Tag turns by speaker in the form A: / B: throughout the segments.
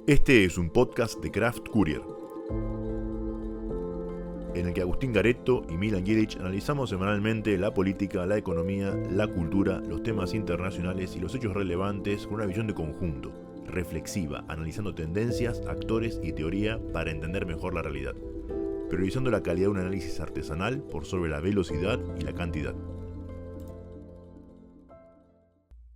A: Este es un podcast de Craft Courier, en el que Agustín Garetto y Milan Jelic analizamos semanalmente la política, la economía, la cultura, los temas internacionales y los hechos relevantes con una visión de conjunto, reflexiva, analizando tendencias, actores y teoría para entender mejor la realidad, priorizando la calidad de un análisis artesanal por sobre la velocidad y la cantidad.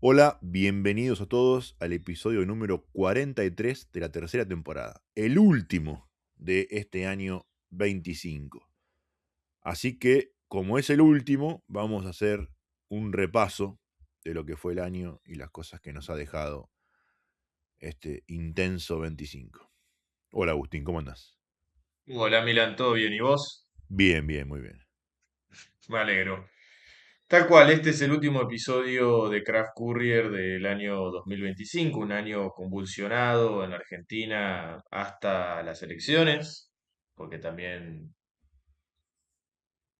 A: Hola, bienvenidos a todos al episodio número 43 de la tercera temporada, el último de este año 25. Así que, como es el último, vamos a hacer un repaso de lo que fue el año y las cosas que nos ha dejado este intenso 25. Hola Agustín, ¿cómo andás?
B: Hola Milan, ¿todo bien? ¿Y vos?
A: Bien, bien, muy bien.
B: Me alegro. Tal cual, este es el último episodio de Craft Courier del año 2025, un año convulsionado en Argentina hasta las elecciones, porque también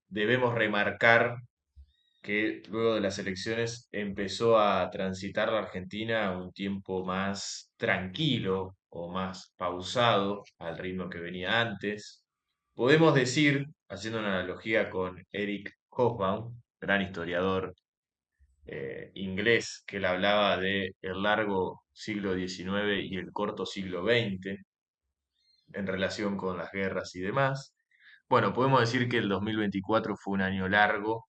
B: debemos remarcar que luego de las elecciones empezó a transitar la Argentina un tiempo más tranquilo o más pausado al ritmo que venía antes. Podemos decir, haciendo una analogía con Eric Hobsbawm, gran historiador inglés, que él hablaba de el largo siglo XIX y el corto siglo XX en relación con las guerras y demás. Bueno, podemos decir que el 2024 fue un año largo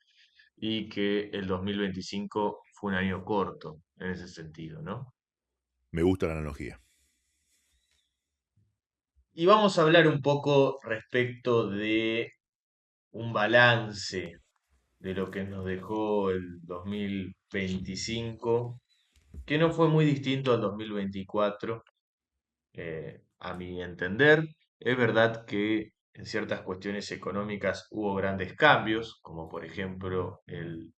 B: y que el 2025 fue un año corto en ese sentido, ¿no?
A: Me gusta la analogía.
B: Y vamos a hablar un poco respecto de un balance de lo que nos dejó el 2025, que no fue muy distinto al 2024, a mi entender. Es verdad que en ciertas cuestiones económicas hubo grandes cambios, como por ejemplo el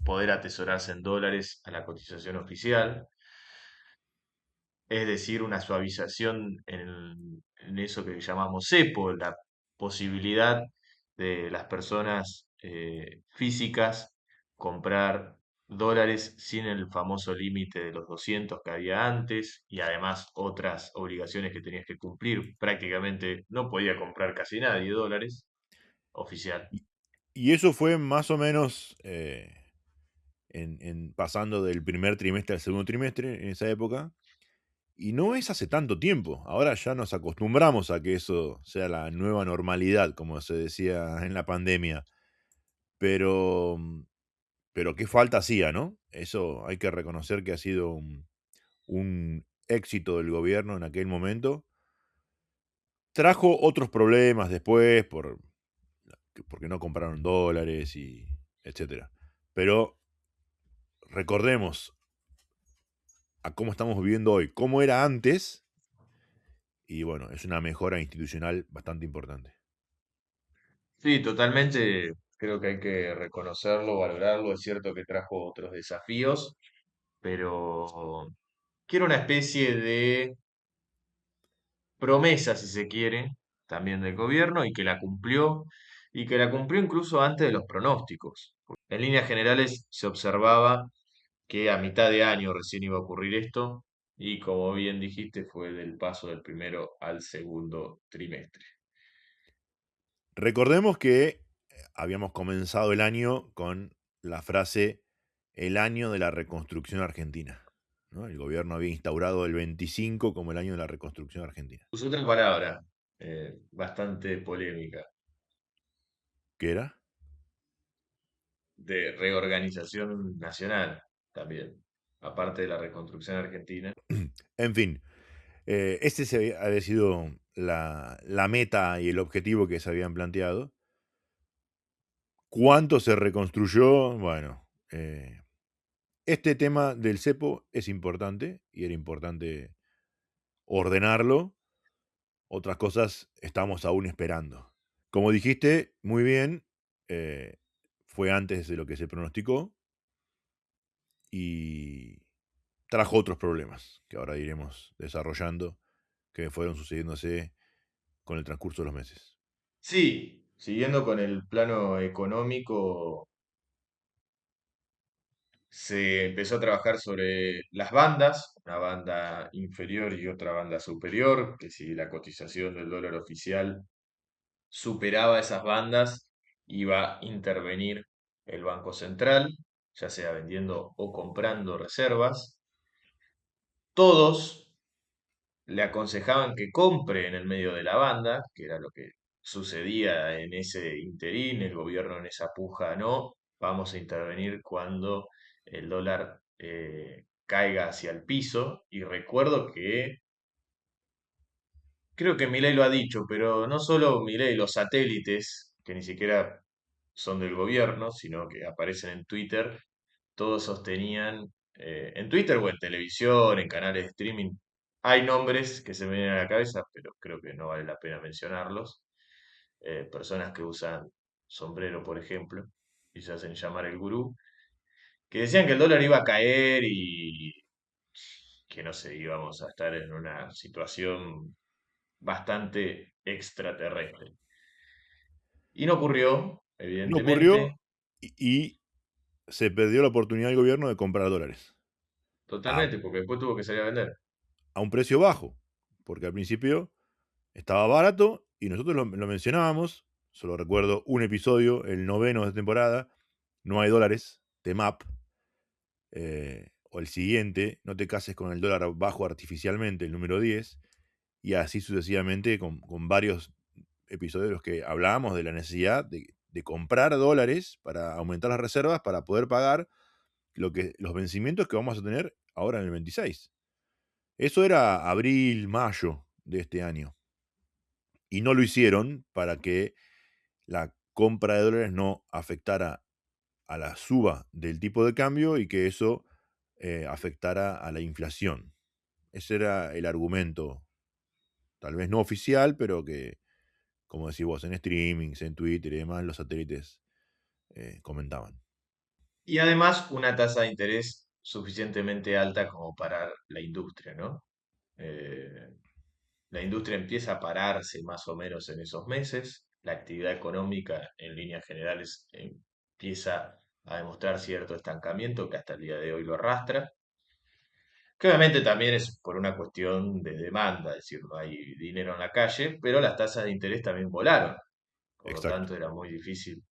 B: poder atesorarse en dólares a la cotización oficial, es decir, una suavización en eso que llamamos cepo, la posibilidad de las personas físicas comprar dólares sin el famoso límite de los 200 que había antes y además otras obligaciones que tenías que cumplir. Prácticamente no podía comprar casi nadie dólares oficial.
A: Y eso fue más o menos pasando del primer trimestre al segundo trimestre en esa época. Y no es hace tanto tiempo. Ahora ya nos acostumbramos a que eso sea la nueva normalidad, como se decía en la pandemia. Pero, pero qué falta hacía, ¿no? Eso hay que reconocer que ha sido un éxito del gobierno en aquel momento. Trajo otros problemas después porque no compraron dólares y etcétera. Pero recordemos a cómo estamos viviendo hoy, cómo era antes. Y bueno, es una mejora institucional bastante importante.
B: Sí, totalmente. Creo que hay que reconocerlo, valorarlo. Es cierto que trajo otros desafíos, pero quiero una especie de promesa, si se quiere, también del gobierno y que la cumplió incluso antes de los pronósticos. En líneas generales se observaba que a mitad de año recién iba a ocurrir esto y como bien dijiste fue del paso del primero al segundo trimestre.
A: Recordemos que habíamos comenzado el año con la frase el año de la reconstrucción argentina, ¿no? El gobierno había instaurado el 25 como el año de la reconstrucción argentina.
B: Usé otra palabra bastante polémica,
A: ¿Qué era?
B: de reorganización nacional también, aparte de la reconstrucción argentina.
A: En fin, había sido la meta y el objetivo que se habían planteado. ¿Cuánto se reconstruyó? Bueno, este tema del cepo es importante y era importante ordenarlo. Otras cosas estamos aún esperando. Como dijiste, muy bien, eh, fue antes de lo que se pronosticó y trajo otros problemas que ahora iremos desarrollando, que fueron sucediéndose con el transcurso de los meses.
B: Sí, siguiendo con el plano económico, se empezó a trabajar sobre las bandas, una banda inferior y otra banda superior, que si la cotización del dólar oficial superaba esas bandas, iba a intervenir el Banco Central, ya sea vendiendo o comprando reservas. Todos le aconsejaban que compre en el medio de la banda, que era lo que sucedía en ese interín, el gobierno en esa puja, no, vamos a intervenir cuando el dólar caiga hacia el piso. Y recuerdo que, creo que Milei lo ha dicho, pero no solo Milei, los satélites, que ni siquiera son del gobierno, sino que aparecen en Twitter, todos sostenían, en Twitter o en televisión, en canales de streaming, hay nombres que se me vienen a la cabeza, pero creo que no vale la pena mencionarlos. Personas que usan sombrero, por ejemplo, y se hacen llamar el gurú, que decían que el dólar iba a caer y que no sé, íbamos a estar en una situación bastante extraterrestre. Y no ocurrió,
A: No ocurrió
B: evidentemente,
A: y se perdió la oportunidad del gobierno de comprar dólares a,
B: totalmente, porque después tuvo que salir a vender.
A: a un precio bajo, porque al principio estaba barato y nosotros lo mencionábamos, solo recuerdo un episodio, el noveno de temporada, No hay dólares, de MAP, o el siguiente, No te cases con el dólar bajo artificialmente, el número 10, y así sucesivamente con varios episodios en los que hablábamos de la necesidad de comprar dólares para aumentar las reservas para poder pagar los vencimientos que vamos a tener ahora en el 26. Eso era abril, mayo de este año. Y no lo hicieron para que la compra de dólares no afectara a la suba del tipo de cambio y que eso afectara a la inflación. Ese era el argumento, tal vez no oficial, pero que, como decís vos, en streamings, en Twitter y demás, los satélites comentaban.
B: Y además una tasa de interés suficientemente alta como para la industria, ¿no? Eh, la industria empieza a pararse más o menos en esos meses, la actividad económica en líneas generales empieza a demostrar cierto estancamiento que hasta el día de hoy lo arrastra, que obviamente también es por una cuestión de demanda, es decir, no hay dinero en la calle, pero las tasas de interés también volaron, por lo
A: Exacto.
B: tanto era muy difícil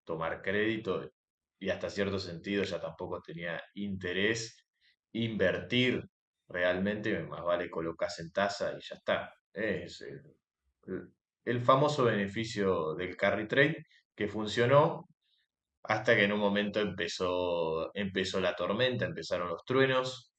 B: tomar crédito y hasta cierto sentido ya tampoco tenía interés invertir realmente, más vale colocas en tasa y ya está. Es el famoso beneficio del carry trade que funcionó hasta que en un momento empezó la tormenta, empezaron los truenos.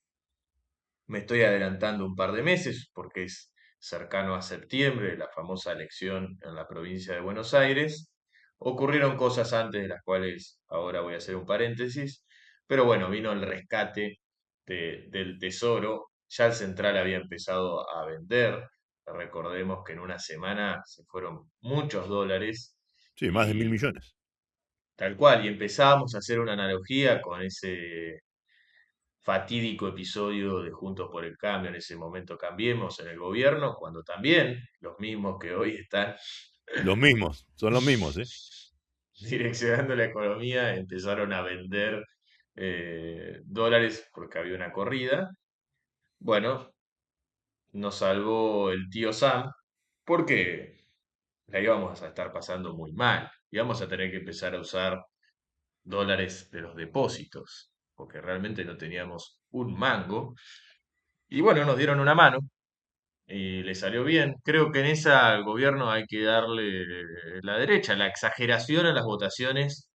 B: Me estoy adelantando un par de meses porque es cercano a septiembre, la famosa elección en la provincia de Buenos Aires. Ocurrieron cosas antes de las cuales ahora voy a hacer un paréntesis, pero bueno, vino el rescate del Tesoro. Ya el Central había empezado a vender. Recordemos que en una semana se fueron muchos dólares
A: Sí, más de mil
B: y
A: millones.
B: tal cual, y empezamos a hacer una analogía con ese fatídico episodio de Juntos por el Cambio, en ese momento Cambiemos en el gobierno, cuando también los mismos que hoy están
A: Los mismos, son los mismos, ¿eh?
B: direccionando la economía empezaron a vender dólares porque había una corrida. Bueno, nos salvó el tío Sam porque la íbamos a estar pasando muy mal. Íbamos a tener que empezar a usar dólares de los depósitos porque realmente no teníamos un mango. Y bueno, nos dieron una mano y le salió bien. Creo que en esa al gobierno hay que darle la derecha, la exageración en las votaciones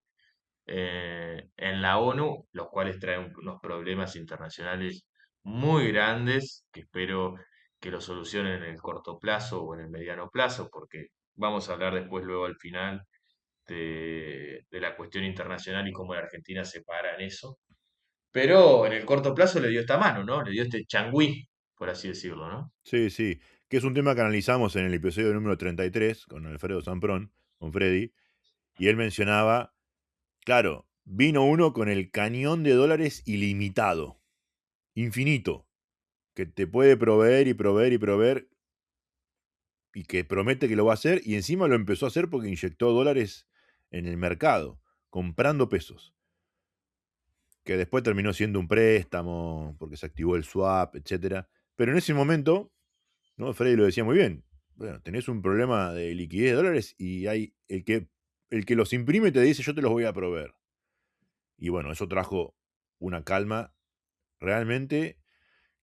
B: en la ONU, los cuales traen unos problemas internacionales muy grandes que espero que lo solucionen en el corto plazo o en el mediano plazo, porque vamos a hablar después, luego al final, de la cuestión internacional y cómo la Argentina se para en eso. Pero en el corto plazo le dio esta mano, ¿no? Le dio este changüí, por así decirlo, ¿no?
A: Sí, sí, que es un tema que analizamos en el episodio número 33 con Alfredo Zamprón, con Freddy, y él mencionaba, claro, vino uno con el cañón de dólares ilimitado, infinito, que te puede proveer y proveer y proveer, y que promete que lo va a hacer, y encima lo empezó a hacer porque inyectó dólares en el mercado, comprando pesos. que después terminó siendo un préstamo porque se activó el swap, etcétera. Pero en ese momento, ¿no? Freddy lo decía muy bien. Bueno, tenés un problema de liquidez de dólares y hay el que los imprime te dice yo te los voy a proveer. Y bueno, eso trajo una calma realmente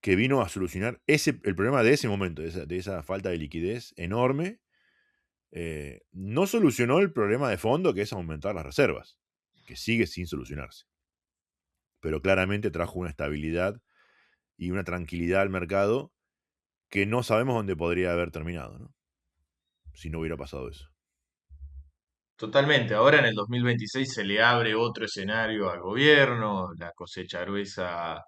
A: que vino a solucionar el problema de ese momento, de esa falta de liquidez enorme. No solucionó el problema de fondo, que es aumentar las reservas, que sigue sin solucionarse. Pero claramente trajo una estabilidad y una tranquilidad al mercado que no sabemos dónde podría haber terminado, ¿no? Si no hubiera pasado eso.
B: Totalmente. Ahora en el 2026 se le abre otro escenario al gobierno, la cosecha gruesa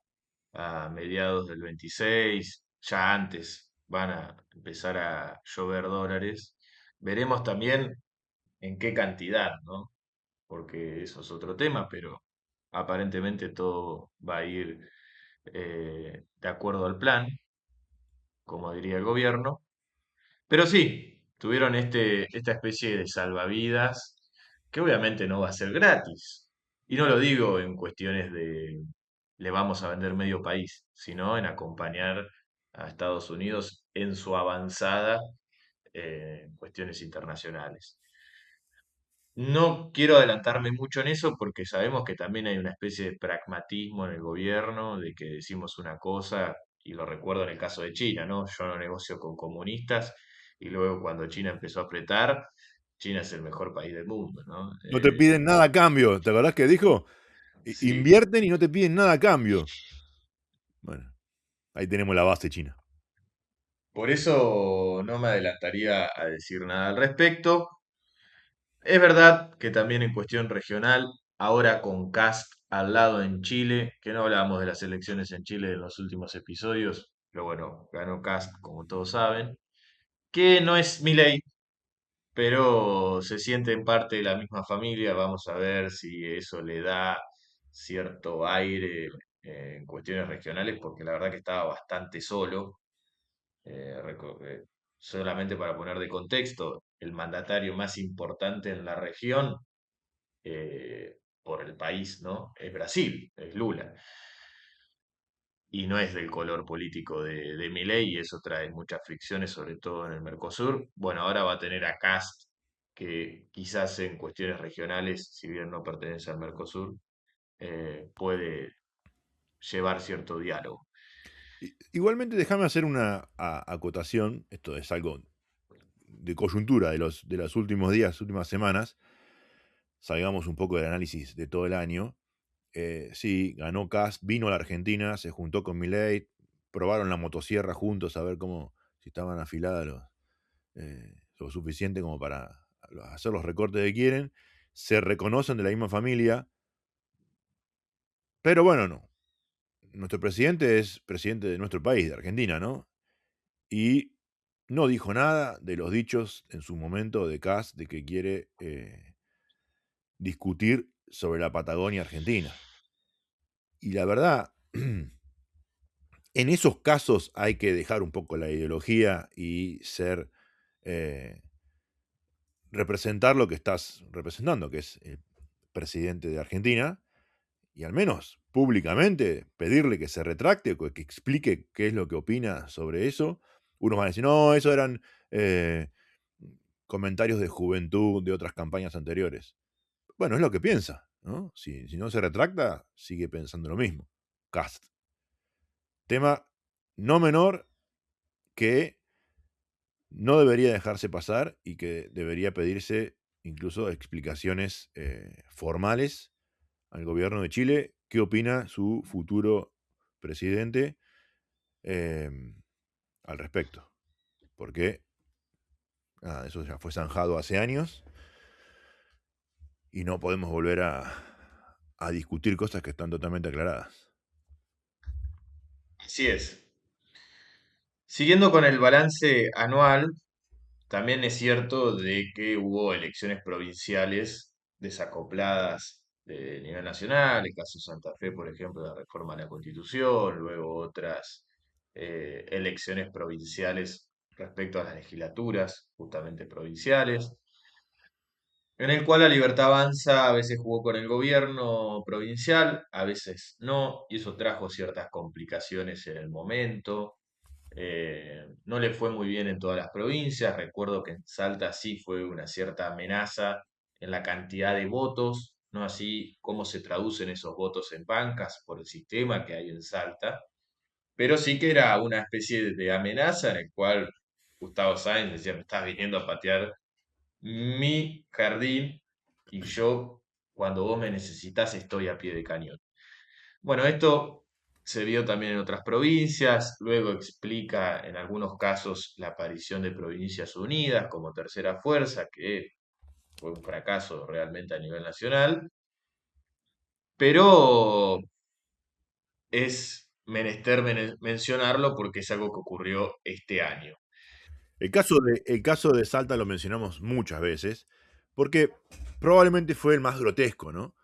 B: a mediados del 26, ya antes van a empezar a llover dólares. Veremos también en qué cantidad, ¿no? Porque eso es otro tema, pero aparentemente todo va a ir de acuerdo al plan, como diría el gobierno. Pero sí, tuvieron esta especie de salvavidas, que obviamente no va a ser gratis. Y no lo digo en cuestiones de le vamos a vender medio país, sino en acompañar a Estados Unidos en su avanzada en cuestiones internacionales. No quiero adelantarme mucho en eso porque sabemos que también hay una especie de pragmatismo en el gobierno, de que decimos una cosa, y lo recuerdo en el caso de China, ¿no? Yo no negocio con comunistas, y luego cuando China empezó a apretar, China es el mejor país del mundo, ¿no?
A: No te piden nada a cambio. ¿Te acordás que dijo?
B: Sí.
A: Invierten y no te piden nada a cambio. Bueno, ahí tenemos la base china.
B: Por eso no me adelantaría a decir nada al respecto. Es verdad que también en cuestión regional, ahora con Cast al lado en Chile, que no hablábamos de las elecciones en Chile en los últimos episodios, pero bueno, ganó Cast, como todos saben, que no es Milei, pero se siente en parte de la misma familia. Vamos a ver si eso le da cierto aire en cuestiones regionales, porque la verdad que estaba bastante solo. Solamente para poner de contexto, el mandatario más importante en la región por el país, ¿no? Es Brasil, es Lula. Y no es del color político de Milei, y eso trae muchas fricciones, sobre todo en el Mercosur. Bueno, ahora va a tener a Kast, que quizás en cuestiones regionales, si bien no pertenece al Mercosur, puede llevar cierto diálogo.
A: Igualmente, déjame hacer una acotación. Esto es algo de coyuntura de los últimos días, últimas semanas. Salgamos un poco del análisis de todo el año. Sí, ganó Kast, vino a la Argentina, se juntó con Milei, probaron la motosierra juntos a ver si estaban afiladas lo suficiente como para hacer los recortes que quieren. Se reconocen de la misma familia, pero bueno, no. Nuestro presidente es presidente de nuestro país, de Argentina, ¿no? Y no dijo nada de los dichos en su momento de Kast de que quiere discutir sobre la Patagonia Argentina. Y la verdad, en esos casos hay que dejar un poco la ideología y eh, representar lo que estás representando, que es el presidente de Argentina, y al menos públicamente pedirle que se retracte o que explique qué es lo que opina sobre eso. Unos van a decir, no, eso eran eh, comentarios de juventud de otras campañas anteriores. Bueno, es lo que piensa, ¿no? Si no se retracta, sigue pensando lo mismo. Cast. Tema no menor que no debería dejarse pasar y que debería pedirse incluso explicaciones formales al gobierno de Chile. ¿Qué opina su futuro presidente eh, al respecto? Porque eso ya fue zanjado hace años y no podemos volver a discutir cosas que están totalmente aclaradas.
B: Así es. Siguiendo con el balance anual, también es cierto de que hubo elecciones provinciales desacopladas de nivel nacional, el caso Santa Fe, por ejemplo, la reforma a la Constitución, luego otras elecciones provinciales respecto a las legislaturas, justamente provinciales. en el cual la Libertad Avanza a veces jugó con el gobierno provincial, a veces no, y eso trajo ciertas complicaciones en el momento. No le fue muy bien en todas las provincias. Recuerdo que en Salta sí fue una cierta amenaza en la cantidad de votos, no así cómo se traducen esos votos en bancas por el sistema que hay en Salta, pero sí que era una especie de amenaza en el cual Gustavo Sáenz decía, me estás viniendo a patear mi jardín y yo, cuando vos me necesitas, estoy a pie de cañón. Bueno, esto se vio también en otras provincias, luego explica en algunos casos la aparición de provincias unidas como tercera fuerza, que fue un fracaso realmente a nivel nacional, pero es menester mencionarlo porque es algo que ocurrió este año.
A: El caso de Salta lo mencionamos muchas veces, porque probablemente fue el más grotesco, ¿no?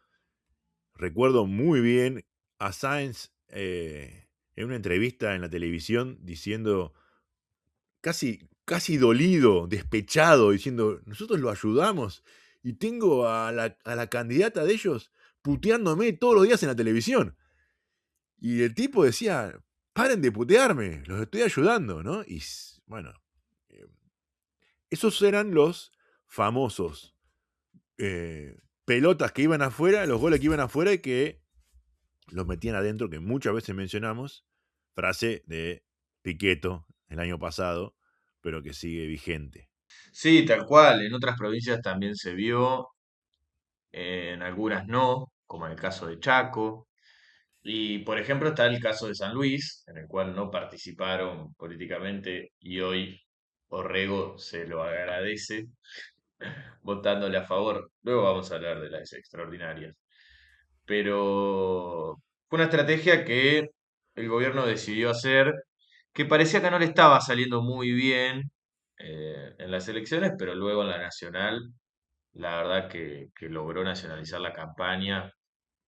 A: Recuerdo muy bien a Sáenz en una entrevista en la televisión diciendo, casi dolido, despechado, diciendo, nosotros lo ayudamos y tengo a la candidata de ellos puteándome todos los días en la televisión. Y el tipo decía, paren de putearme, los estoy ayudando, ¿no? Y bueno, eh, esos eran los famosos pelotas que iban afuera, los goles que iban afuera y que los metían adentro, que muchas veces mencionamos, frase de Piqueto el año pasado, pero que sigue vigente.
B: Sí, tal cual, en otras provincias también se vio, en algunas no, como en el caso de Chaco. Y por ejemplo está el caso de San Luis, en el cual no participaron políticamente y hoy Orrego se lo agradece votándole a favor. Luego vamos a hablar de las extraordinarias. Pero fue una estrategia que el gobierno decidió hacer, que parecía que no le estaba saliendo muy bien en las elecciones, pero luego en la nacional, la verdad que logró nacionalizar la campaña.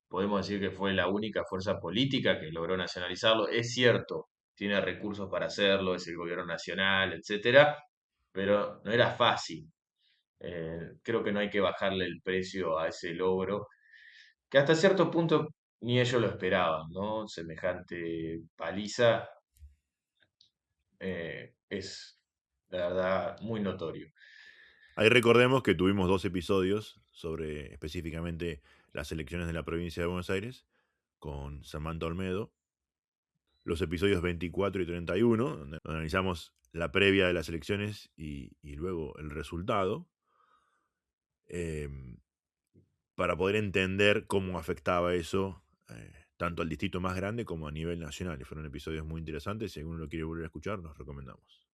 B: Podemos decir que fue la única fuerza política que logró nacionalizarlo. Es cierto, tiene recursos para hacerlo, es el gobierno nacional, etcétera, pero no era fácil. Creo que no hay que bajarle el precio a ese logro, que hasta cierto punto ni ellos lo esperaban, ¿no? Semejante paliza es, la verdad, muy notorio.
A: Ahí recordemos que tuvimos dos episodios sobre específicamente las elecciones de la provincia de Buenos Aires con Samantha Olmedo, los episodios 24 y 31, donde analizamos la previa de las elecciones y luego el resultado, eh, para poder entender cómo afectaba eso tanto al distrito más grande como a nivel nacional. Y fueron episodios muy interesantes. Si alguno lo quiere volver a escuchar, los recomendamos.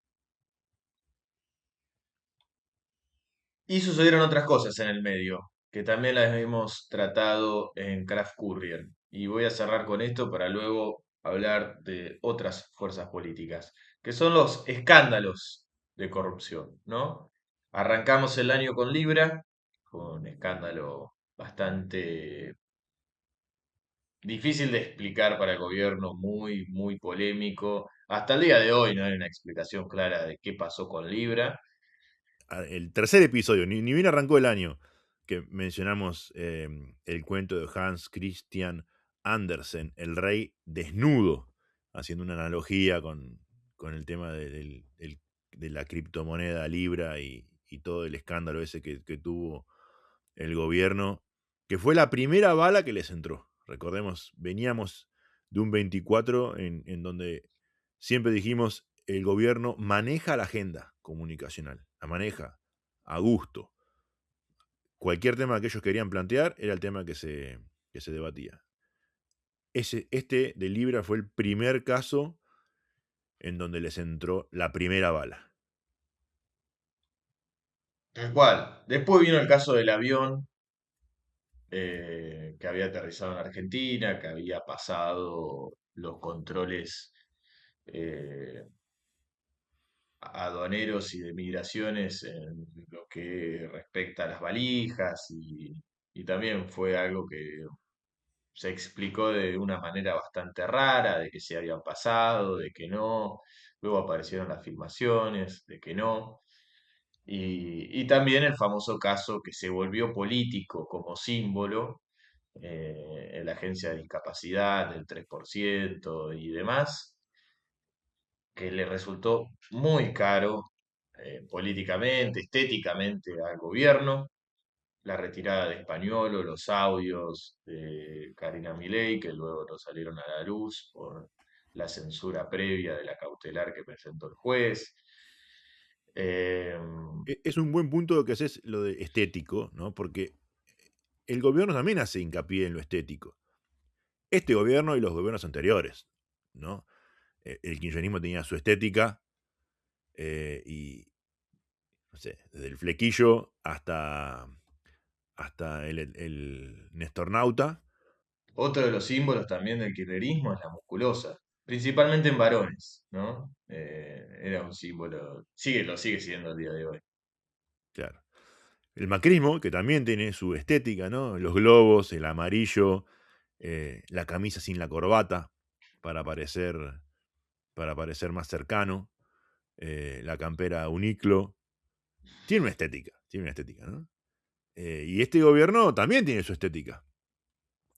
B: Y sucedieron otras cosas en el medio, que también las hemos tratado en Craft Courier. Y voy a cerrar con esto para luego hablar de otras fuerzas políticas, que son los escándalos de corrupción, ¿no? Arrancamos el año con Libra, con un escándalo bastante difícil de explicar para el gobierno, muy, muy polémico. Hasta el día de hoy no hay una explicación clara de qué pasó con Libra.
A: El tercer episodio, ni bien arrancó el año, que mencionamos el cuento de Hans Christian Andersen, el rey desnudo, haciendo una analogía con el tema de la criptomoneda Libra y todo el escándalo ese que tuvo el gobierno, que fue la primera bala que les entró. Recordemos, veníamos de un 24 en donde siempre dijimos, el gobierno maneja la agenda comunicacional, la maneja a gusto. Cualquier tema que ellos querían plantear era el tema que se debatía. Este de Libra fue el primer caso en donde les entró la primera bala.
B: Tal cual. Después vino el caso del avión que había aterrizado en Argentina, que había pasado los controles eh, aduaneros y de migraciones en lo que respecta a las valijas y también fue algo que se explicó de una manera bastante rara, de que se habían pasado, de que no, luego aparecieron las filmaciones, de que no. Y también el famoso caso que se volvió político como símbolo en la agencia de discapacidad del 3% y demás, que le resultó muy caro políticamente, estéticamente al gobierno, la retirada de Españolo, los audios de Karina Milei, que luego no salieron a la luz por la censura previa de la cautelar que presentó el juez. Eh,
A: Es un buen punto lo que haces lo de estético, ¿no? Porque el gobierno también hace hincapié en lo estético. Este gobierno y los gobiernos anteriores, ¿no? El kirchnerismo tenía su estética y, no sé, desde el flequillo hasta el Nestornauta.
B: Otro de los símbolos también del kirchnerismo es la musculosa, principalmente en varones, ¿no? Era un símbolo, lo sigue siendo el día de hoy.
A: Claro. El macrismo, que también tiene su estética, ¿no? Los globos, el amarillo, la camisa sin la corbata, para parecer, para parecer más cercano, la campera uniclo. Tiene una estética, ¿no? Y este gobierno también tiene su estética.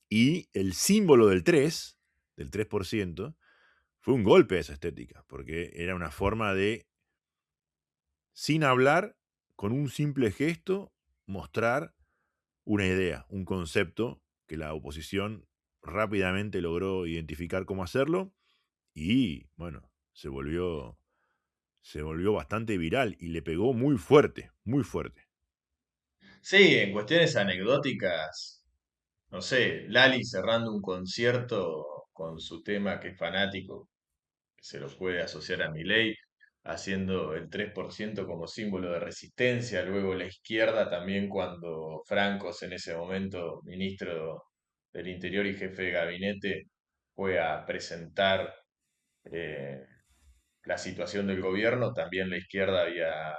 A: Y el símbolo del 3%, fue un golpe a esa estética, porque era una forma de, sin hablar, con un simple gesto, mostrar una idea, un concepto que la oposición rápidamente logró identificar cómo hacerlo y, bueno, se volvió bastante viral y le pegó muy fuerte, muy fuerte.
B: Sí, en cuestiones anecdóticas, no sé, Lali cerrando un concierto con su tema que es fanático, que se lo puede asociar a Milei, haciendo el 3% como símbolo de resistencia, luego la izquierda también cuando Francos, en ese momento ministro del Interior y jefe de gabinete, fue a presentar eh, la situación del gobierno, también la izquierda había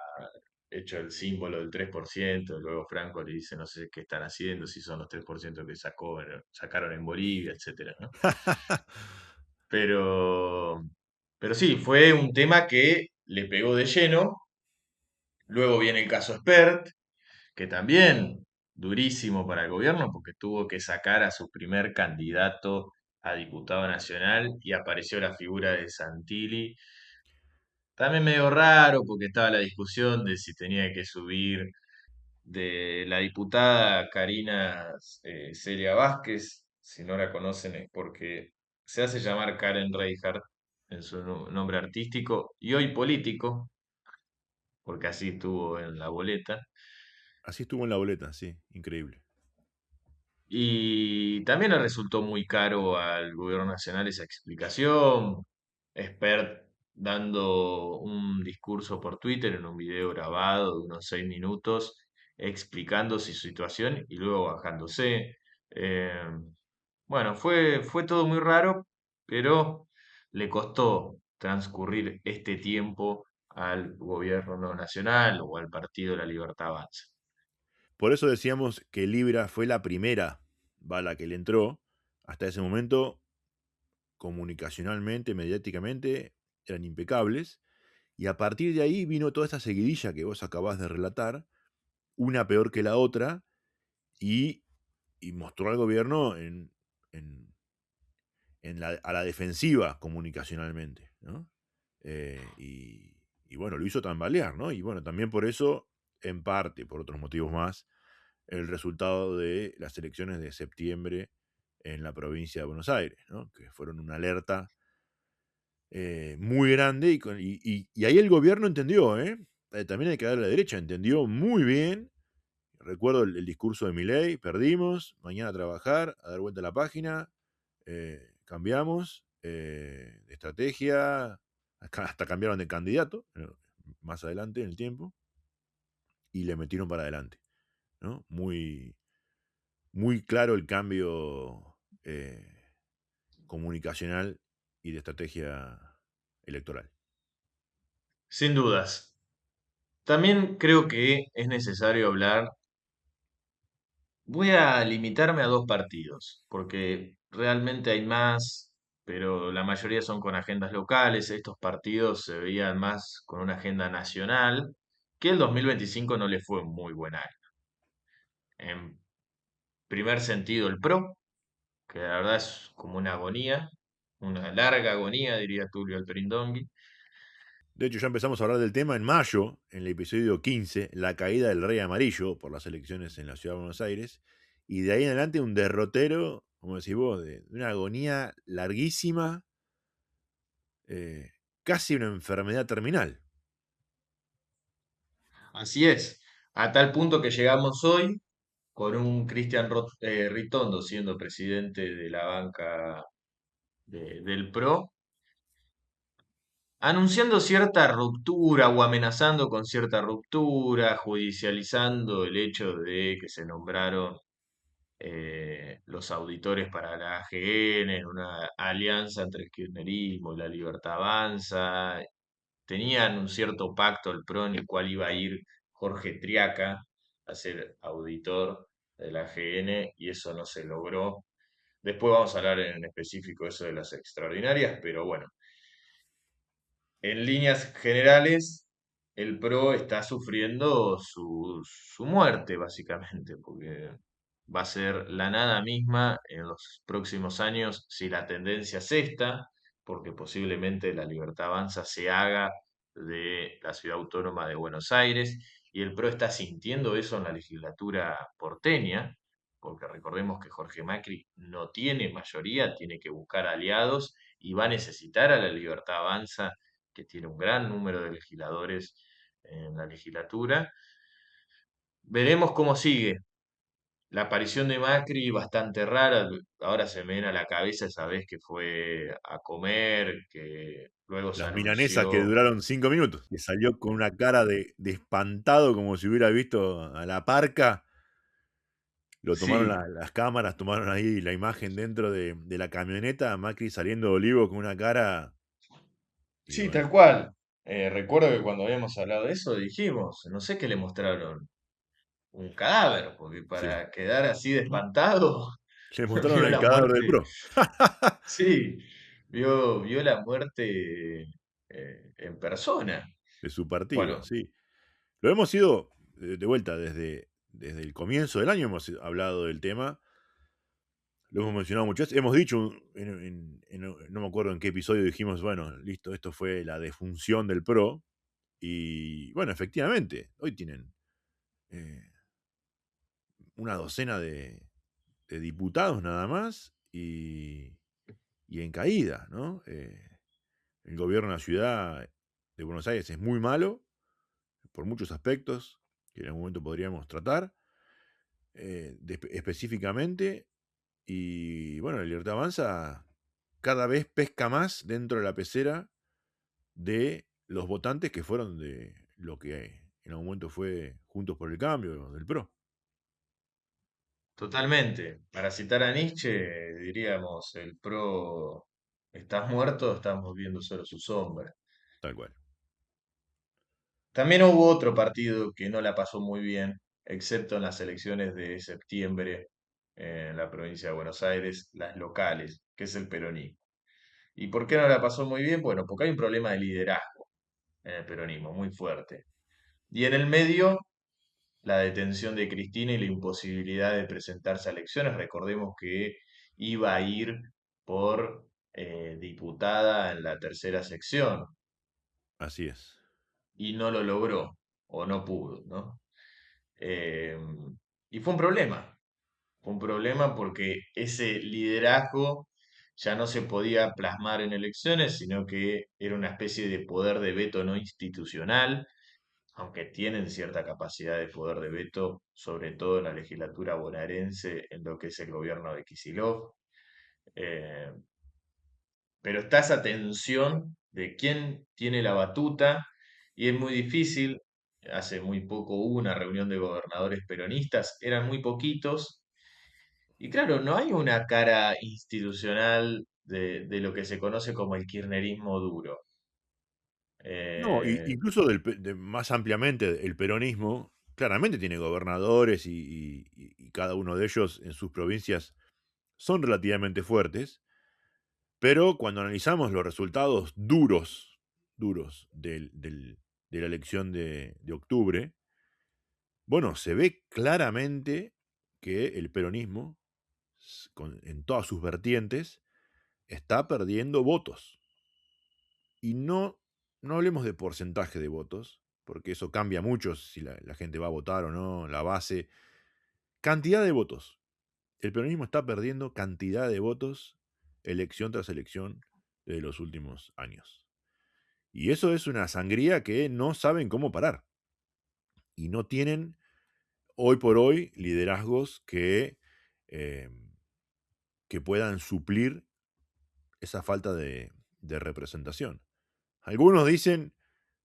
B: hecho el símbolo del 3%, luego Franco le dice no sé qué están haciendo, si son los 3% que sacaron en Bolivia, etcétera, ¿no? Pero, pero sí, fue un tema que le pegó de lleno. Luego viene el caso Spert, que también durísimo para el gobierno porque tuvo que sacar a su primer candidato a diputado nacional y apareció la figura de Santilli. También medio raro porque estaba la discusión de si tenía que subir de la diputada Karina Celia Vázquez, si no la conocen es porque se hace llamar Karen Reinhardt en su nombre artístico y hoy político, porque así estuvo en la boleta.
A: Así estuvo en la boleta, sí, increíble.
B: Y también le resultó muy caro al gobierno nacional esa explicación. Expert dando un discurso por Twitter en un video grabado de unos 6 minutos, explicando su situación y luego bajándose. Eh, bueno, fue todo muy raro, pero le costó transcurrir este tiempo al gobierno nacional o al Partido de la Libertad Avanza.
A: Por eso decíamos que Libra fue la primera bala que le entró. Hasta ese momento, comunicacionalmente, mediáticamente, eran impecables. Y a partir de ahí vino toda esta seguidilla que vos acabás de relatar, una peor que la otra, y, y mostró al gobierno en, a la defensiva comunicacionalmente, ¿no? Y bueno, lo hizo tambalear, ¿no? Y bueno, también por eso, en parte, por otros motivos más, el resultado de las elecciones de septiembre en la provincia de Buenos Aires, ¿no? Que fueron una alerta muy grande y ahí el gobierno entendió, ¿eh? También hay que darle a la derecha, entendió muy bien. Recuerdo el discurso de Milei, perdimos, mañana a trabajar, a dar vuelta a la página, cambiamos de estrategia, hasta cambiaron de candidato, más adelante en el tiempo, y le metieron para adelante, ¿no? Muy, muy claro el cambio comunicacional y de estrategia electoral.
B: Sin dudas. También creo que es necesario hablar. Voy a limitarme a 2 partidos, porque realmente hay más, pero la mayoría son con agendas locales. Estos partidos se veían más con una agenda nacional, que el 2025 no le fue un muy buen año. En primer sentido, el PRO, que la verdad es como una agonía, una larga agonía, diría Tulio Alperindongui.
A: De hecho, ya empezamos a hablar del tema en mayo, en el episodio 15, la caída del Rey Amarillo por las elecciones en la Ciudad de Buenos Aires. Y de ahí en adelante un derrotero, como decís vos, de una agonía larguísima, eh, casi una enfermedad terminal.
B: Así es, a tal punto que llegamos hoy con un Ritondo siendo presidente de la banca del PRO, anunciando cierta ruptura o amenazando con cierta ruptura, judicializando el hecho de que se nombraron los auditores para la AGN en una alianza entre el kirchnerismo y la Libertad Avanza. Tenían un cierto pacto el PRO en el cual iba a ir Jorge Triaca a ser auditor de la AGN y eso no se logró. Después vamos a hablar en específico eso de las extraordinarias, pero bueno, en líneas generales, el PRO está sufriendo su muerte, básicamente, porque va a ser la nada misma en los próximos años si la tendencia es esta, porque posiblemente la Libertad Avanza se haga de la Ciudad Autónoma de Buenos Aires, y el PRO está sintiendo eso en la legislatura porteña, porque recordemos que Jorge Macri no tiene mayoría, tiene que buscar aliados y va a necesitar a la Libertad Avanza, que tiene un gran número de legisladores en la legislatura. Veremos cómo sigue. La aparición de Macri bastante rara, ahora se me viene a la cabeza esa vez que fue a comer, que luego se
A: Las milanesas que
B: anunció.
A: duraron 5 minutos, que salió con una cara de espantado como si hubiera visto a la parca. Lo tomaron
B: Sí,
A: las cámaras, tomaron ahí la imagen dentro de la camioneta, Macri saliendo de Olivo con una cara. Y
B: sí,
A: bueno,
B: tal cual. Recuerdo que cuando habíamos hablado de eso dijimos, no sé qué le mostraron, un cadáver, porque
A: sí.
B: para quedar así de espantado,
A: Le mostraron
B: vio
A: el
B: la
A: cadáver del
B: muerte.
A: pro.
B: Sí, vio la muerte en persona.
A: De su partido,
B: Bueno,
A: sí. Lo hemos ido de vuelta desde el comienzo del año, hemos hablado del tema. Lo hemos mencionado muchas veces. Hemos dicho, no me acuerdo en qué episodio dijimos, bueno, listo, esto fue la defunción del PRO. Y bueno, efectivamente, hoy tienen eh, una docena de diputados nada más y en caída, ¿no? El gobierno de la ciudad de Buenos Aires es muy malo por muchos aspectos que en algún momento podríamos tratar específicamente. Y bueno, la Libertad Avanza cada vez pesca más dentro de la pecera de los votantes que fueron de lo que en algún momento fue Juntos por el Cambio, del PRO,
B: totalmente. Para citar a Nietzsche, diríamos, el PRO está muerto, estamos viendo solo su sombra.
A: tal cual.
B: También hubo otro partido que no la pasó muy bien, excepto en las elecciones de septiembre en la provincia de Buenos Aires, las locales, que es el peronismo. ¿Y por qué no la pasó muy bien? Bueno, porque hay un problema de liderazgo en el peronismo muy fuerte. Y en el medio, la detención de Cristina y la imposibilidad de presentarse a elecciones. Recordemos que iba a ir por diputada en la tercera sección
A: Así es.
B: y no lo logró o no pudo, ¿no? Eh, y fue un problema porque ese liderazgo ya no se podía plasmar en elecciones, sino que era una especie de poder de veto no institucional, aunque tienen cierta capacidad de poder de veto, sobre todo en la legislatura bonaerense, en lo que es el gobierno de Kicillof. Eh, pero está esa tensión de quién tiene la batuta y es muy difícil. Hace muy poco hubo una reunión de gobernadores peronistas, eran muy poquitos, y claro, no hay una cara institucional de lo que se conoce como el kirchnerismo duro.
A: No,
B: Eh,
A: incluso más ampliamente, el peronismo claramente tiene gobernadores y cada uno de ellos en sus provincias son relativamente fuertes, pero cuando analizamos los resultados duros de la elección de octubre, bueno, se ve claramente que el peronismo, en todas sus vertientes, está perdiendo votos. Y no hablemos de porcentaje de votos, porque eso cambia mucho si la gente va a votar o no, la base. Cantidad de votos. El peronismo está perdiendo cantidad de votos elección tras elección de los últimos años. Y eso es una sangría que no saben cómo parar. Y no tienen hoy por hoy liderazgos eh, que puedan suplir esa falta de representación. Algunos dicen,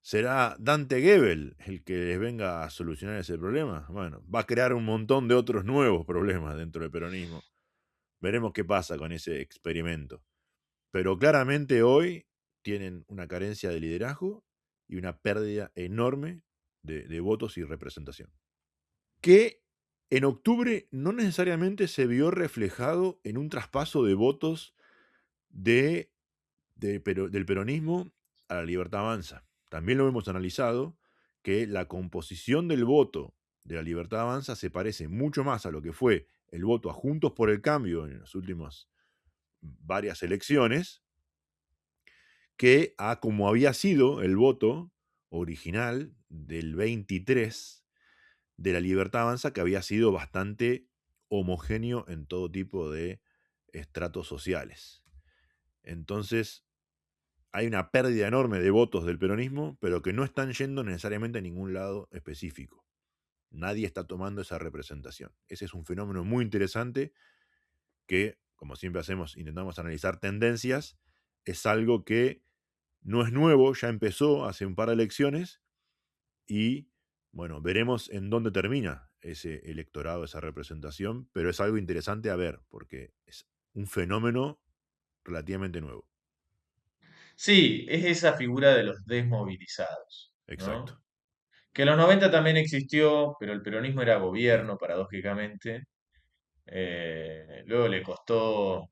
A: ¿será Dante Gebel el que les venga a solucionar ese problema? Bueno, va a crear un montón de otros nuevos problemas dentro del peronismo. Veremos qué pasa con ese experimento. Pero claramente hoy tienen una carencia de liderazgo y una pérdida enorme de votos y representación. Que en octubre no necesariamente se vio reflejado en un traspaso de votos de del peronismo a la Libertad Avanza. También lo hemos analizado, que la composición del voto de la Libertad Avanza se parece mucho más a lo que fue el voto a Juntos por el Cambio en las últimas varias elecciones, que a como había sido el voto original del 23 de la Libertad Avanza, que había sido bastante homogéneo en todo tipo de estratos sociales. Entonces, hay una pérdida enorme de votos del peronismo, pero que no están yendo necesariamente a ningún lado específico. Nadie está tomando esa representación. Ese es un fenómeno muy interesante que, como siempre hacemos, intentamos analizar tendencias. Es algo que no es nuevo, ya empezó hace un par de elecciones y, bueno, veremos en dónde termina ese electorado, esa representación, pero es algo interesante a ver, porque es un fenómeno relativamente nuevo.
B: Sí, es esa figura de los desmovilizados,
A: Exacto.
B: ¿no? Que en los 90 también existió, pero el peronismo era gobierno, paradójicamente. Luego le costó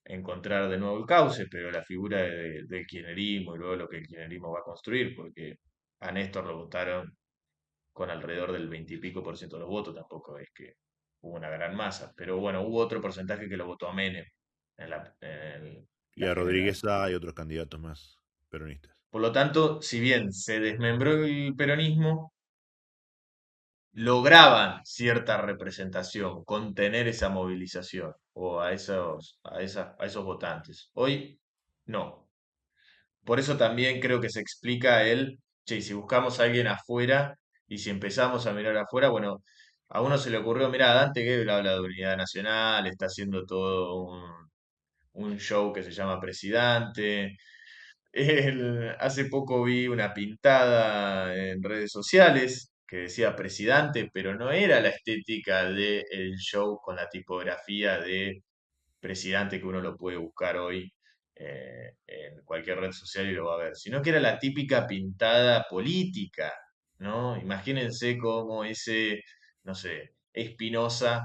B: encontrar de nuevo el cauce, pero la figura del kirchnerismo y luego lo que el kirchnerismo va a construir, porque a Néstor lo votaron con alrededor del 20 y pico por ciento de los votos, tampoco es que hubo una gran masa, pero bueno, hubo otro porcentaje que lo votó a Menem en
A: Y
B: la
A: a
B: general.
A: Rodríguez A y otros candidatos más peronistas.
B: Por lo tanto, si bien se desmembró el peronismo, lograban cierta representación, contener esa movilización o a esos votantes. Hoy no. Por eso también creo que se explica el, che, si buscamos a alguien afuera y si empezamos a mirar afuera, bueno, a uno se le ocurrió, mira, Dante Gebel habla de unidad nacional, está haciendo todo un show que se llama Presidente. Hace poco vi una pintada en redes sociales que decía Presidente, pero no era la estética del show con la tipografía de Presidente que uno lo puede buscar hoy en cualquier red social y lo va a ver, sino que era la típica pintada política, ¿no? Imagínense cómo ese, no sé, Espinosa